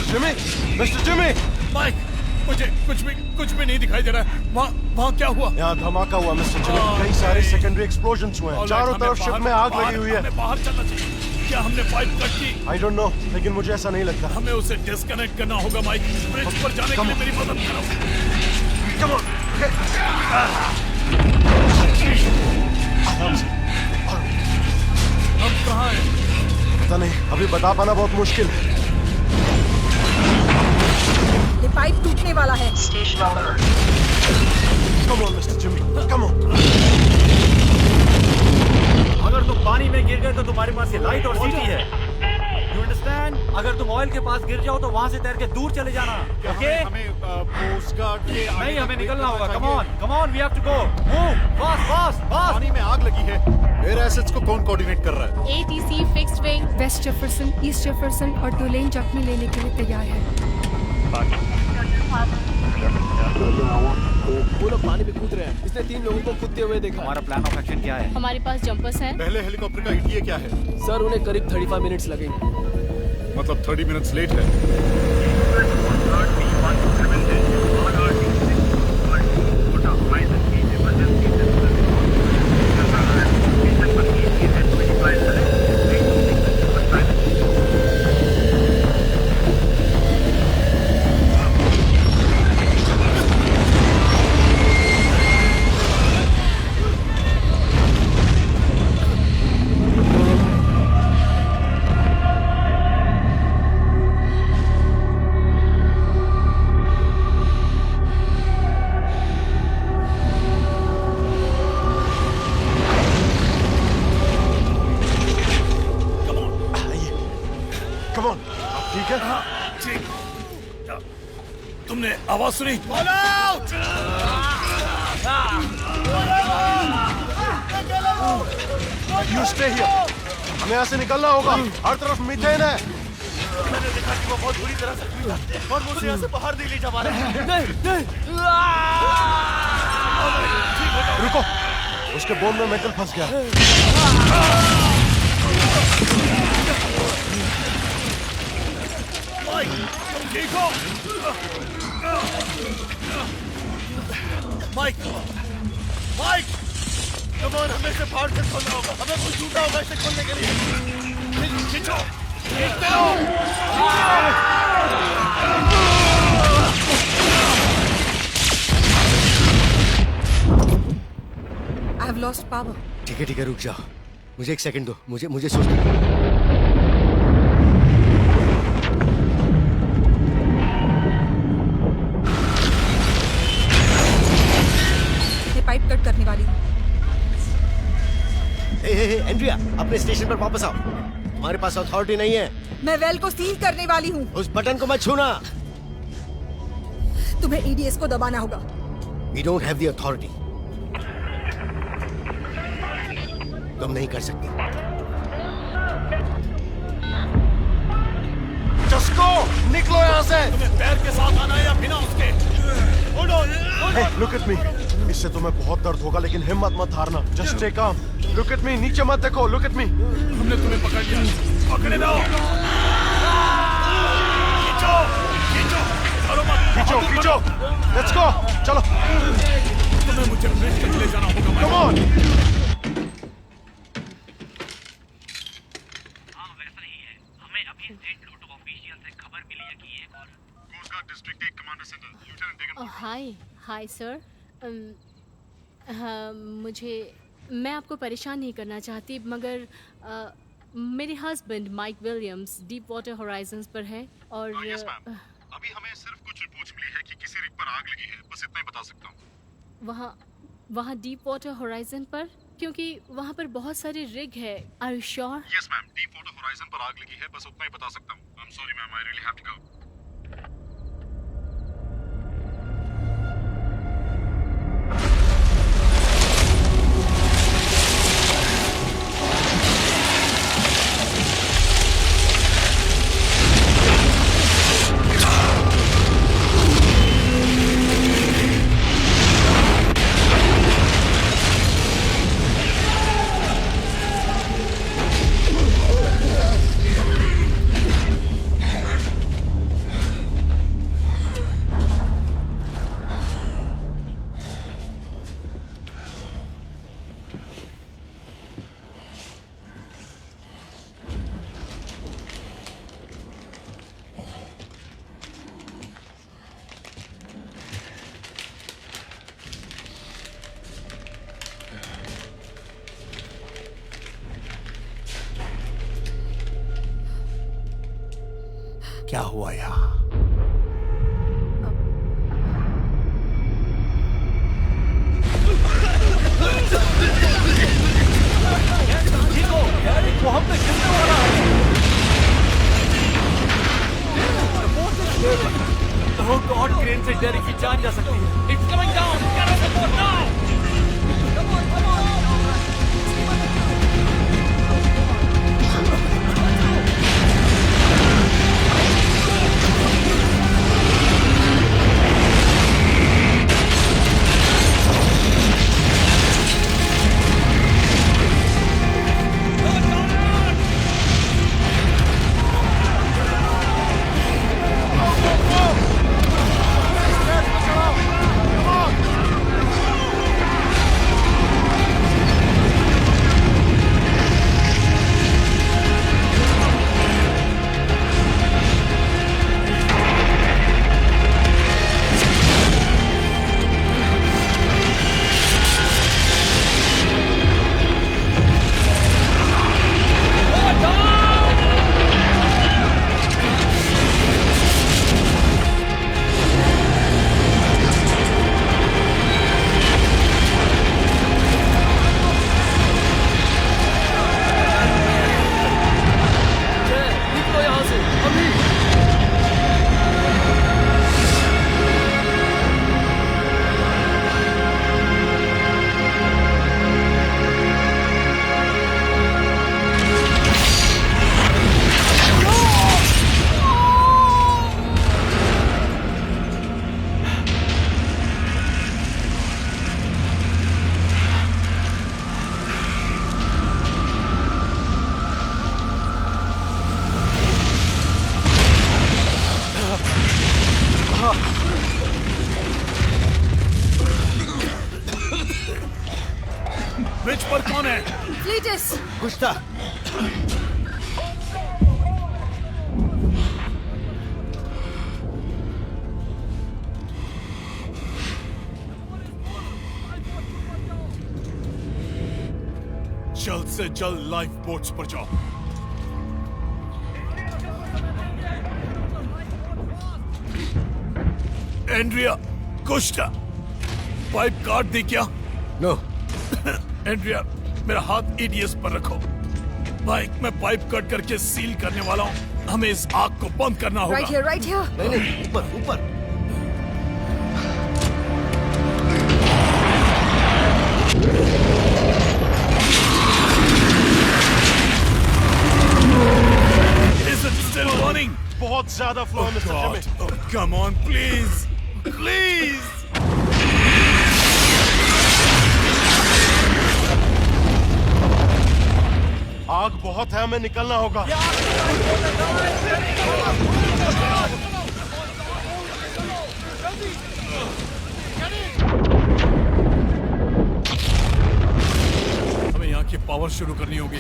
जिमी! Mister Jimmy! माइक, मुझे कुछ भी नहीं दिखाई दे रहा है। वहाँ क्या हुआ? यहाँ धमाका हुआ मिस्टर जिमी। कई सारे सेकेंडरी एक्सप्लोजन्स हुए हैं। चारों तरफ शिप में आग लगी हुई है। हमें बाहर चलना चाहिए। क्या हमने पाइप कट की? I don't know, लेकिन मुझे ऐसा नहीं लगता। हमें उसे डिस्कनेक्ट करना होगा माइक। ब्रिज पर जाने के लिए मेरी मदद करो। Come on. हम कहाँ हैं? पता नहीं, अभी बता पाना बहुत मुश्किल है। ये पाइप टूटने वाला है। Come on, Mr. Jimmy. Come on. अगर तुम पानी में गिर गए तो तुम्हारे पास ये लाइट और सीटी है। You understand? अगर तुम ऑयल के पास गिर जाओ तो वहाँ से तैर के दूर चले जाना। ओके? नहीं, हमें निकलना होगा। Come on, we have to go. Move, fast. पानी में आग लगी है। एयर एसेट्स को कौन कोऑर्डिनेट कर रहा है? ATC fixed wing West Jefferson, East Jefferson और डोलेन जख्मी लेने के लिए तैयार है। वो लोग पानी में कूद रहे हैं। इसने 3 लोगों को कूदते हुए देखा। हमारा प्लान ऑफ एक्शन क्या है? हमारे पास जंपर्स हैं। पहले हेलीकॉप्टर का ETA क्या है? सर, उन्हें करीब 35 मिनट्स लगेंगे। मतलब 30 मिनट्स लेट है। Come on, ठीक है? ठीक। तुमने आवाज सुनी? You stay here. हमें यहाँ से निकलना होगा। हर तरफ मीथेन है। मैंने देखा कि वो बहुत बुरी तरह जख्मी था और मुझे यहाँ से बाहर नहीं ले जा पा रहे हैं। नहीं। रुको, उसके बोन में मेटल फंस गया। माइक, तुम ठीक हो? माइक, कम ऑन, हमें इसे बाहर से खोलना होगा। हमें कुछ ढूंढना होगा इसे खोलने के लिए। खींचो, खींचते रहो। I have lost power. ठीक है, रुक जाओ। मुझे 1 सेकंड दो। मुझे सोचने। ये पाइप कट करने अपने स्टेशन पर वापस आओ। तुम्हारे पास अथॉरिटी नहीं है। मैं वेल को सील करने वाली हूँ। उस बटन को मत छूना। तुम्हें ईडीएस को दबाना होगा। We don't have the authority. तुम नहीं कर सकते। जस्को, निकलो यहाँ से। तुम्हें पैर के साथ आना है या बिना उसके? Hey, look at me. इससे तुम्हें बहुत दर्द होगा लेकिन हिम्मत मत हारना। Just stay calm. Look at me. नीचे मत देखो। Look at me. हमने तुम्हें पकड़ लिया। पकड़े दो। खींचो, खींचो। चलो मत। खींचो, खींचो। Let's go. चलो। तुम्हें मुझे मेडिकल ले जाना होगा। Come on. हाँ वैसा ही है। हमें अभी स्टेट लूट ऑफिशियल से खबर मिली है कि एक और coast guard district 1 commander centre lieutenant Degan. Hi sir. हाँ, मैं आपको परेशान नहीं करना चाहती, मगर मेरे husband Mike Williams deep water horizons पर है और यस मैम। अभी हमें सिर्फ कुछ रिपोर्ट्स मिली है कि किसी रिग पर आग लगी है, बस इतना ही बता सकता हूँ। वहाँ डीप वाटर होराइजन पर, क्योंकि वहाँ पर बहुत सारे रिग है। Are you sure? Yes ma'am, deep water horizon पर आग लगी है, बस उतना ही बता सकता हूँ। I am sorry ma'am, I really have to go. क्या हुआ यहाँ? वो हम पे गिरने वाला है। Oh God, क्रेन से डेरिक की जान जा सकती है। It's coming down. Get us aboard now. Come on, come on. Bridge पर कौन है? फ्लीटस। कुछ था। जल्द से जल्द लाइफ बोट्स पर जाओ। एंड्रिया, कोस्टा, पाइप काट दी क्या? नो। एंड्रिया, मेरा हाथ ईडीएस पर रखो। माइक, मैं पाइप कट करके सील करने वाला हूँ। हमें इस आग को बंद करना होगा। Right here, right here. नहीं, ऊपर ऊपर। Is it still burning? बहुत ज्यादा फ्लो है mister Jimmy. Oh, come on, please, please. आग बहुत है, हमें निकलना होगा। हमें यहाँ की पावर शुरू करनी होगी।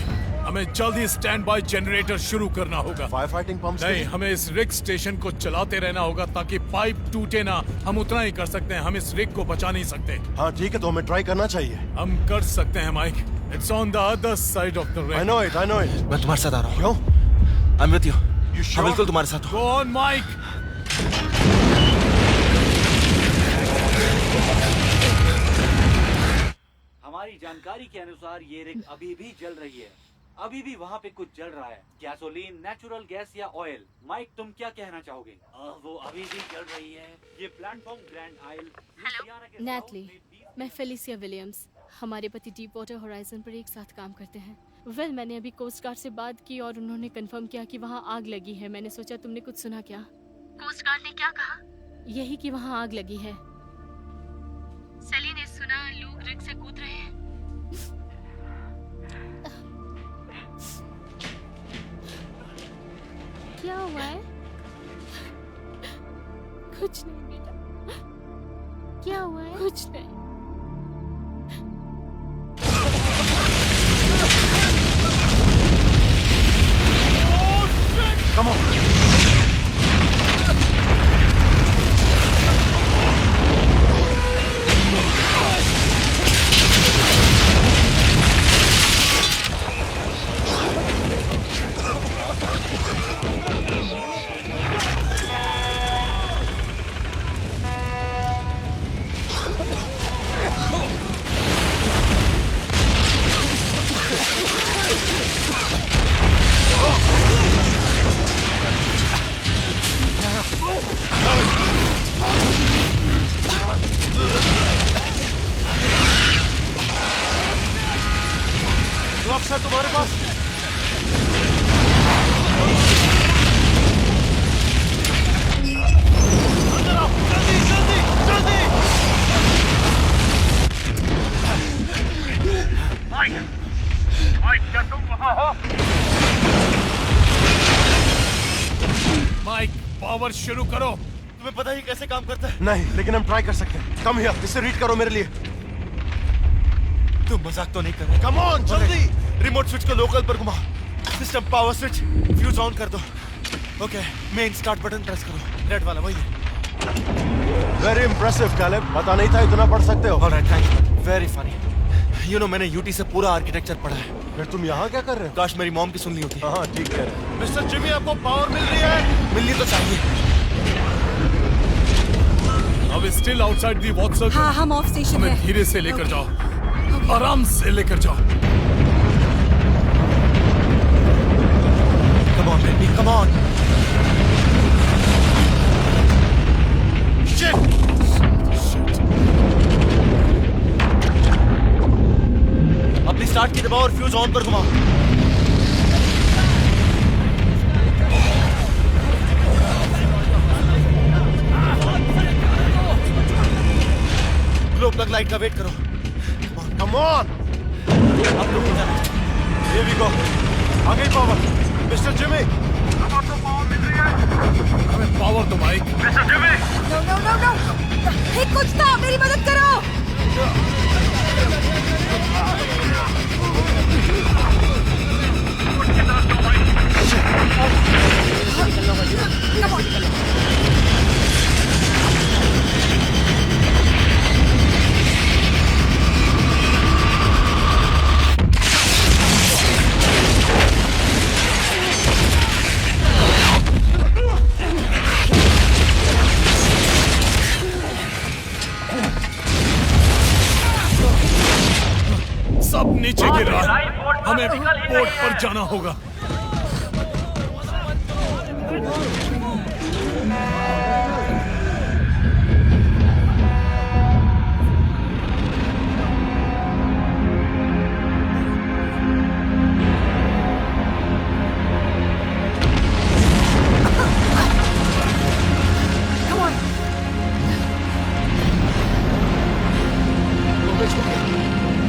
हमें जल्द ही स्टैंड बाय जनरेटर शुरू करना होगा। फायर फाइटिंग पंप नहीं, हमें इस रिग स्टेशन को चलाते रहना होगा ताकि पाइप टूटे ना। हम उतना ही कर सकते हैं, हम इस रिग को बचा नहीं सकते। हाँ ठीक है, तो हमें ट्राई करना चाहिए। हम कर सकते हैं mic. It's on the other side of the rig. I know it, I know it. मैं तुम्हारे साथ आ रहा हूँ। क्यों? I'm with you. You sure? हाँ, बिल्कुल तुम्हारे साथ हूँ। Go on, Mike. हमारी जानकारी के अनुसार ये रिग अभी भी जल रही है। अभी भी वहाँ पे कुछ जल रहा है। गैसोलीन, नेचुरल गैस या ऑयल। माइक, तुम क्या कहना चाहोगे? वो अभी भी जल रही है। ये प्लेटफॉर्म ग्रैंड आइल। नैटली, मैं फेलिसिया विलियम्स। हमारे पति डीप वाटर होराइजन पर एक साथ काम करते हैं। मैंने अभी कोस्ट गार्ड से बात की और उन्होंने कंफर्म किया कि वहाँ आग लगी है। मैंने सोचा तुमने कुछ सुना क्या? कोस्ट गार्ड ने क्या कहा? यही कि वहाँ आग लगी है। सली ने सुना लोग रिग से कूद रहे हैं। क्या हुआ है? कुछ नहीं बेटा। क्या हुआ है? कुछ नहीं। Come on. ग्लव्स है तुम्हारे पास? अंदर आओ, जल्दी जल्दी जल्दी। माइक, माइक, क्या तुम वहाँ हो? माइक, पावर शुरू करो। तुम्हें पता ही कैसे काम करता है? नहीं, लेकिन हम ट्राई कर सकते हैं। कम हियर, इसे रीड करो मेरे लिए। तुम मजाक तो नहीं कर रहे? कम ऑन, जल्दी। रिमोट स्विच को लोकल पर घुमा। System power switch, fuse on कर दो। Okay, main start button press करो। रेड वाला वही है। वेरी इंप्रेसिव कैलेब, पता नहीं था इतना पढ़ सकते हो। Alright, thanks. Very funny. You know, मैंने यूटी से पूरा आर्किटेक्चर पढ़ा है। फिर तुम यहाँ क्या कर रहे हो? काश मेरी मॉम की सुन ली होती। हाँ ठीक है। मिस्टर जिमी, आपको पावर मिल रही है? मिलनी तो चाहिए। अब still outside the watch circle. हाँ, हम ऑफ स्टेशन हमें हैं। धीरे से लेकर जाओ, आराम से लेकर जाओ। Come on, baby, come on. Shit! अपनी स्टार्ट की दबाओ और फ्यूज ऑन पर घुमाओ। ग्लो प्लग लाइट का वेट करो। Come on! अब लोग Here we go. आ गई पावर। मिस्टर जिमी, आपको पावर मिल रही है? हमें पावर दो Mike. Mister Jimmy, no no no no, hey कुछ था, मेरी मदद करो। Come on. सब नीचे गिर रहा है। 9 वोल्ट हमें बोट पर जाना होगा।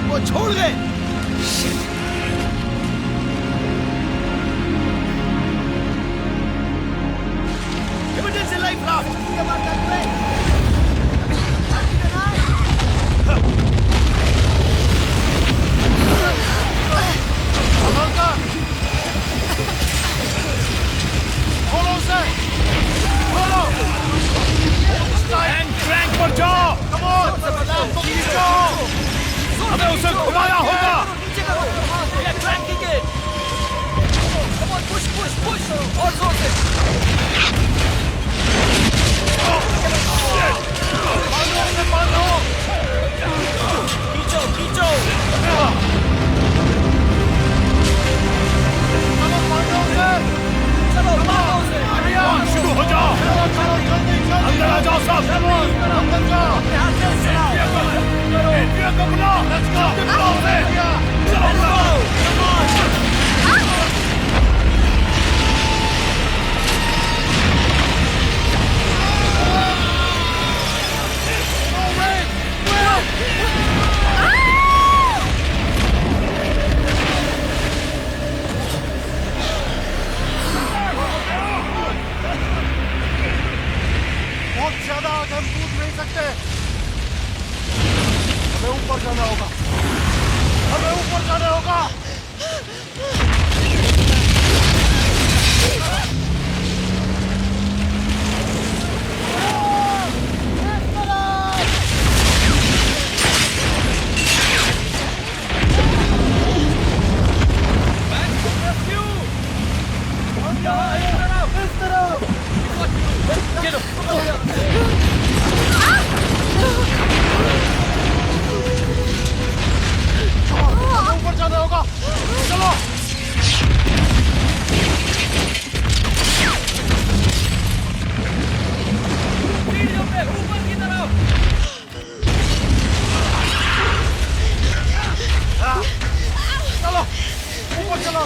वो छोड़ गए। Emergency life raft. खोलो उसे, खोलो। क्रैंक पर जाओ। Come on, लैंप को खींचो। हमें उसे घुमाना होगा। और जोर से। खींचो खींचो। चलो मारो उसे। शुरू हो जाओ। अंदर आ जाओ सब। अंदर जाओ। इंडिया को बुलाओ। Let's go. बहुत ज्यादा आगे हम कूद नहीं सकते। हमें ऊपर जाना होगा। हमें ऊपर जाना होगा। ऊपर जाना होगा। चलो। सीढ़ियों पे ऊपर की तरफ। चलो ऊपर चलो।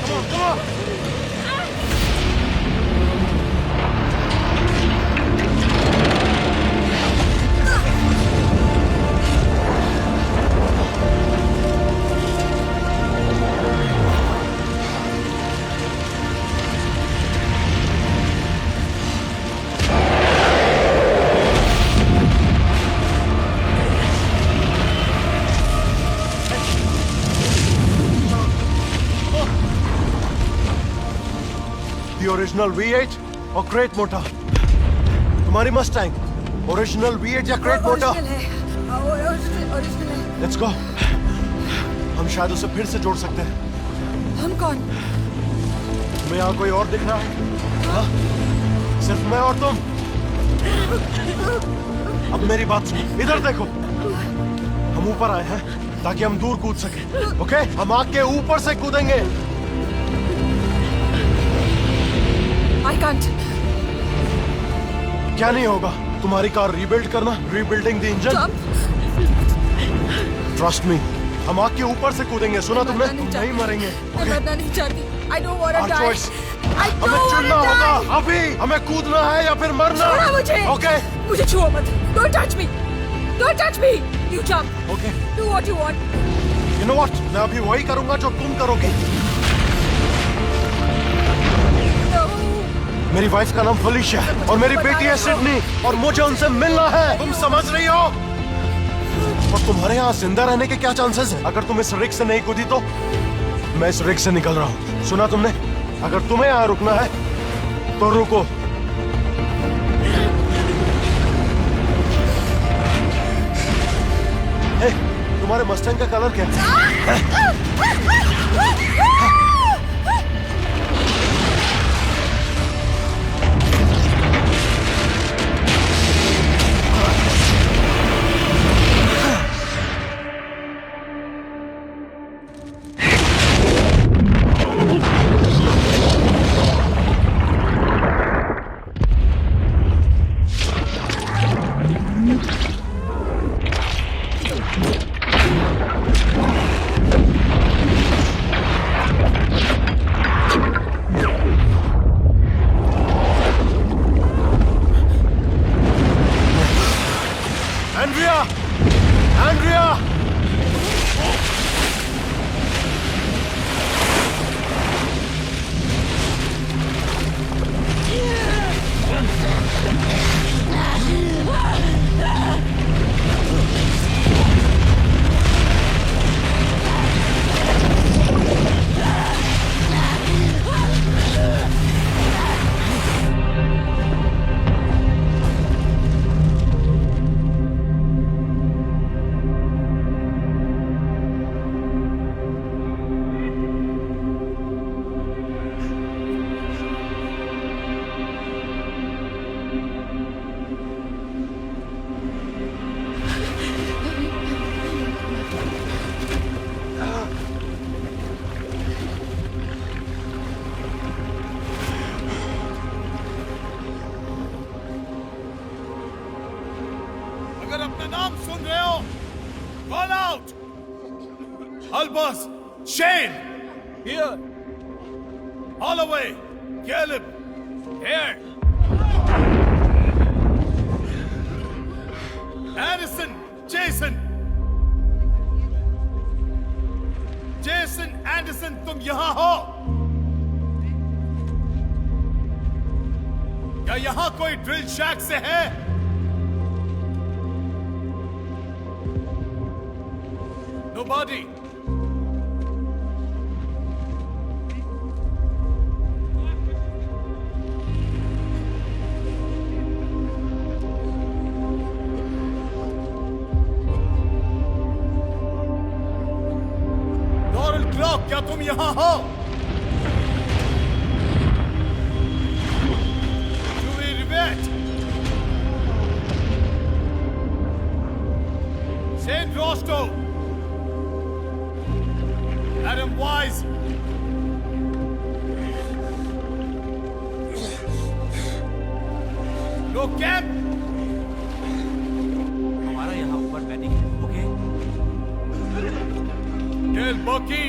Come on, come on. The original V8 और ग्रेट मोटा। तुम्हारी मस्टैंग ओरिजिनल V8 या ग्रेट मोटा? ओरिजिनल है। Let's go. हम शायद उसे फिर से जोड़ सकते हैं। हम कौन? तुम्हें यहाँ कोई और दिख रहा है? हाँ? सिर्फ मैं और तुम। अब मेरी बात सुनो, इधर देखो। हम ऊपर आए हैं ताकि हम दूर कूद सके। ओके? हम आग के ऊपर से कूदेंगे। I can't. क्या नहीं होगा? तुम्हारी कार रीबिल्ड करना, rebuilding the engine. Trust me, हम आग के ऊपर से कूदेंगे। सुना तुमने? नहीं मरेंगे। मैं मरना नहीं चाहती। I don't want to Our die. choice. I don't हमें want to चुनना die. होगा। अभी हमें कूदना है या फिर मरना। छोड़ो मुझे। ओके? मुझे छुओ मत। Don't touch me. Don't touch me. You jump. Okay. Do what you want. You know what? मैं अभी वही करूंगा जो तुम करोगी। मेरी वाइफ का नाम फलिशिया है और मेरी बेटी है सिडनी और मुझे उनसे मिलना है। तुम समझ रही हो? और तुम्हारे यहाँ जिंदा रहने के क्या चांसेस हैं? अगर तुम इस रिग से नहीं कूदी तो मैं इस रिग से निकल रहा हूँ। सुना तुमने? अगर तुम्हें यहाँ रुकना है तो रुको। हे, तुम्हारे मस्टैंग का कलर क्या है? नाम सुन रहे हो? Call out. Albus, Shane, here, Holloway, Caleb, here, Addison, Jason, Anderson, तुम यहां हो? क्या यहां कोई ड्रिल शैक से है? Nobody. क्या तुम यहां हो? Julie Rivet, Shane Rosto, Adam Wise, No Camp, हमारा यहाँ ऊपर बैटिंग है, okay? Gail Bucky,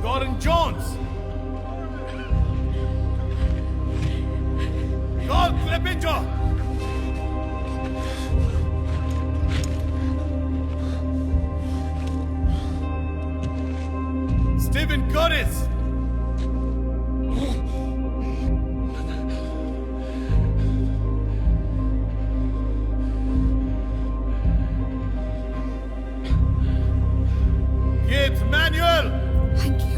Gordon Jones, Carl Clepinger, Stephen Curtis, Keith Manuel. Thank you.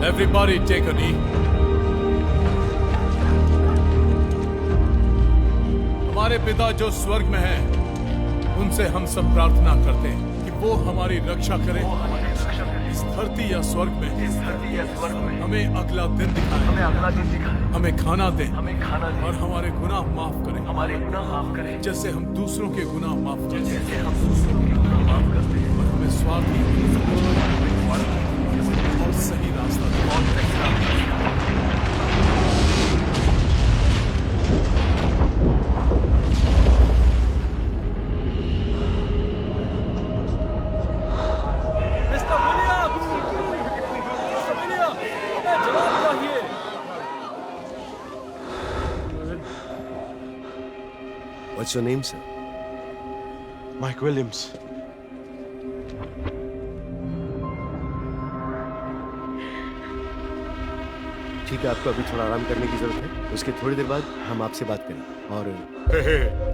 Everybody take a knee. हमारे पिता जो स्वर्ग में हैं, उनसे हम सब प्रार्थना करते हैं कि वो हमारी रक्षा करें। इस धरती या स्वर्ग में हमें अगला दिन दिखाएं, हमें खाना दें और हमारे गुनाह माफ करें, जैसे हम दूसरों के गुनाह माफ करते हैं। और हमें स्वार्थी और सही रास्ता What's your name, sir? Mike Williams. ठीक है, आपको अभी थोड़ा आराम करने की जरूरत है। उसके थोड़ी देर बाद हम आपसे बात करें। और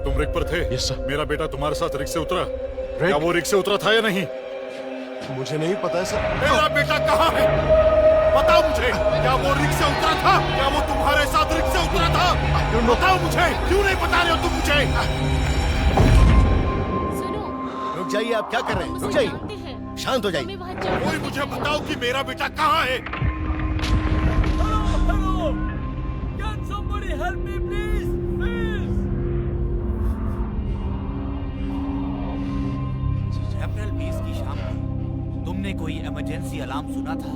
तुम रिक पर थे? Yes sir. मेरा बेटा तुम्हारे साथ रिक से उतरा? क्या वो रिक से उतरा था या नहीं? मुझे नहीं पता है सर। मेरा बेटा कहाँ है? बताओ मुझे, क्या वो रिक से उतरा था? क्या वो तुम्हारे साथ रिक से उतरा था? बताओ मुझे, क्यों नहीं बता रहे हो तुम मुझे? रुक जाइए, आप क्या कर रहे हैं? रुक जाइए, शांत हो जाइए। कोई मुझे बताओ कि मेरा बेटा कहाँ है? Can somebody help me, please? Please. अप्रैल 20 की शाम को तुमने कोई इमरजेंसी अलार्म सुना था?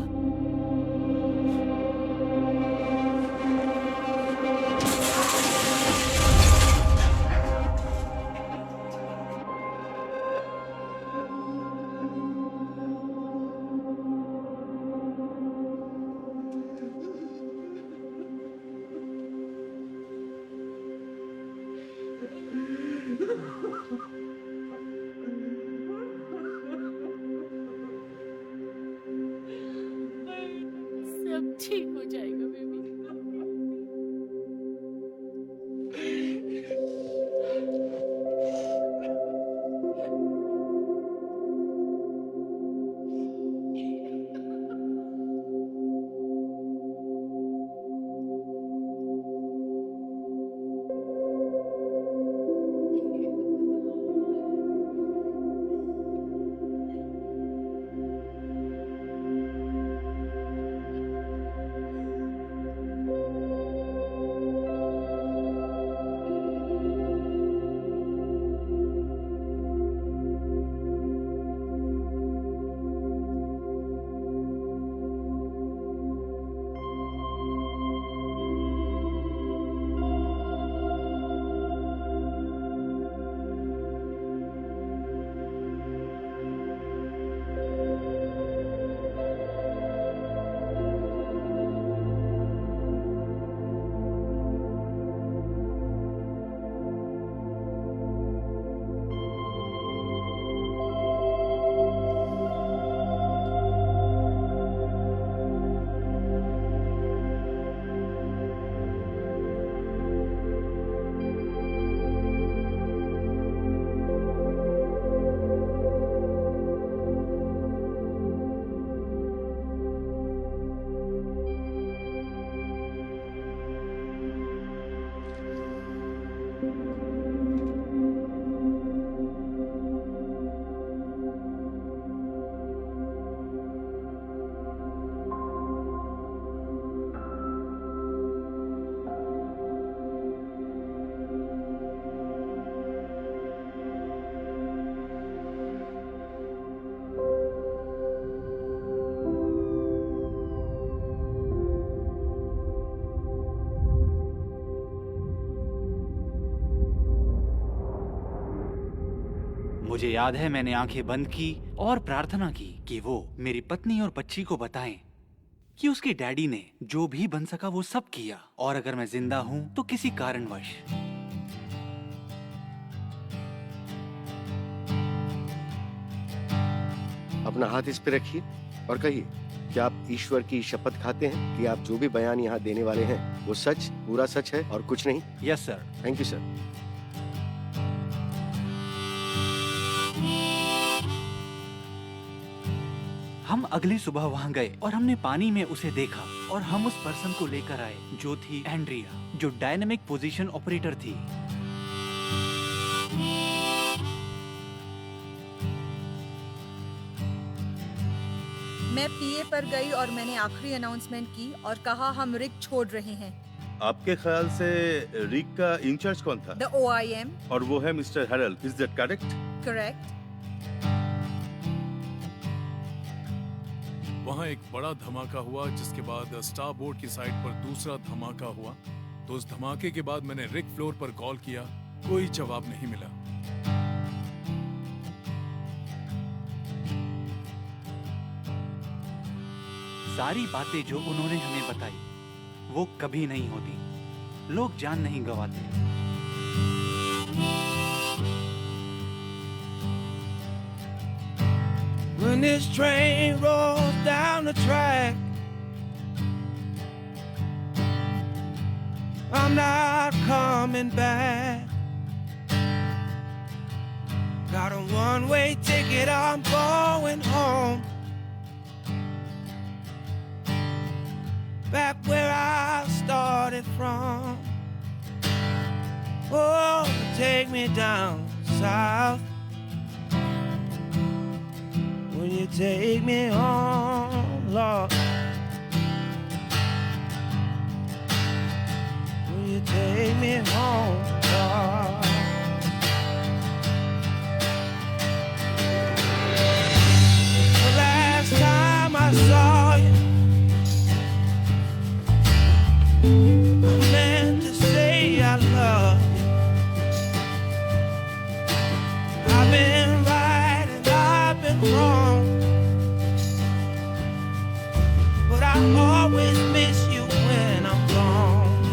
मुझे याद है मैंने आंखें बंद की और प्रार्थना की कि वो मेरी पत्नी और बच्ची को बताएं कि उसके डैडी ने जो भी बन सका वो सब किया, और अगर मैं जिंदा हूं तो किसी कारणवश। अपना हाथ इस पे रखिए और कहिए, क्या आप ईश्वर की शपथ खाते हैं कि आप जो भी बयान यहाँ देने वाले हैं वो सच, पूरा सच है और कुछ नहीं? Yes sir. Thank you sir. हम अगली सुबह वहाँ गए और हमने पानी में उसे देखा और हम उस पर्सन को लेकर आए जो थी एंड्रिया, जो डायनेमिक पोजीशन ऑपरेटर थी। मैं पीए पर गई और मैंने आखिरी अनाउंसमेंट की और कहा हम रिग छोड़ रहे हैं। आपके ख्याल से रिग का इंचार्ज कौन था? The OIM। और वो है mister Harold, is that correct? Correct. वहाँ एक बड़ा धमाका हुआ जिसके बाद स्टार बोर्ड की साइड पर दूसरा धमाका हुआ। तो उस धमाके के बाद मैंने रिग फ्लोर पर कॉल किया, कोई जवाब नहीं मिला। सारी बातें जो उन्होंने हमें बताई वो कभी नहीं होती। लोग जान नहीं गंवाते। When this train rolls down the track, I'm not coming back. Got a one-way ticket, I'm going home. Back where I started from. Oh, take me down south. Will you take me home, Lord? Will you take me home, Lord? The last time I saw you, I meant to say I love you. I've been right and I've been wrong, but I always miss you when I'm gone.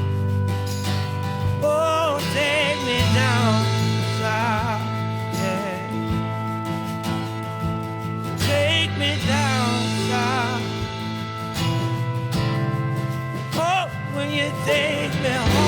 Oh, take me down south, yeah. Take me down south. Oh, when you take me home.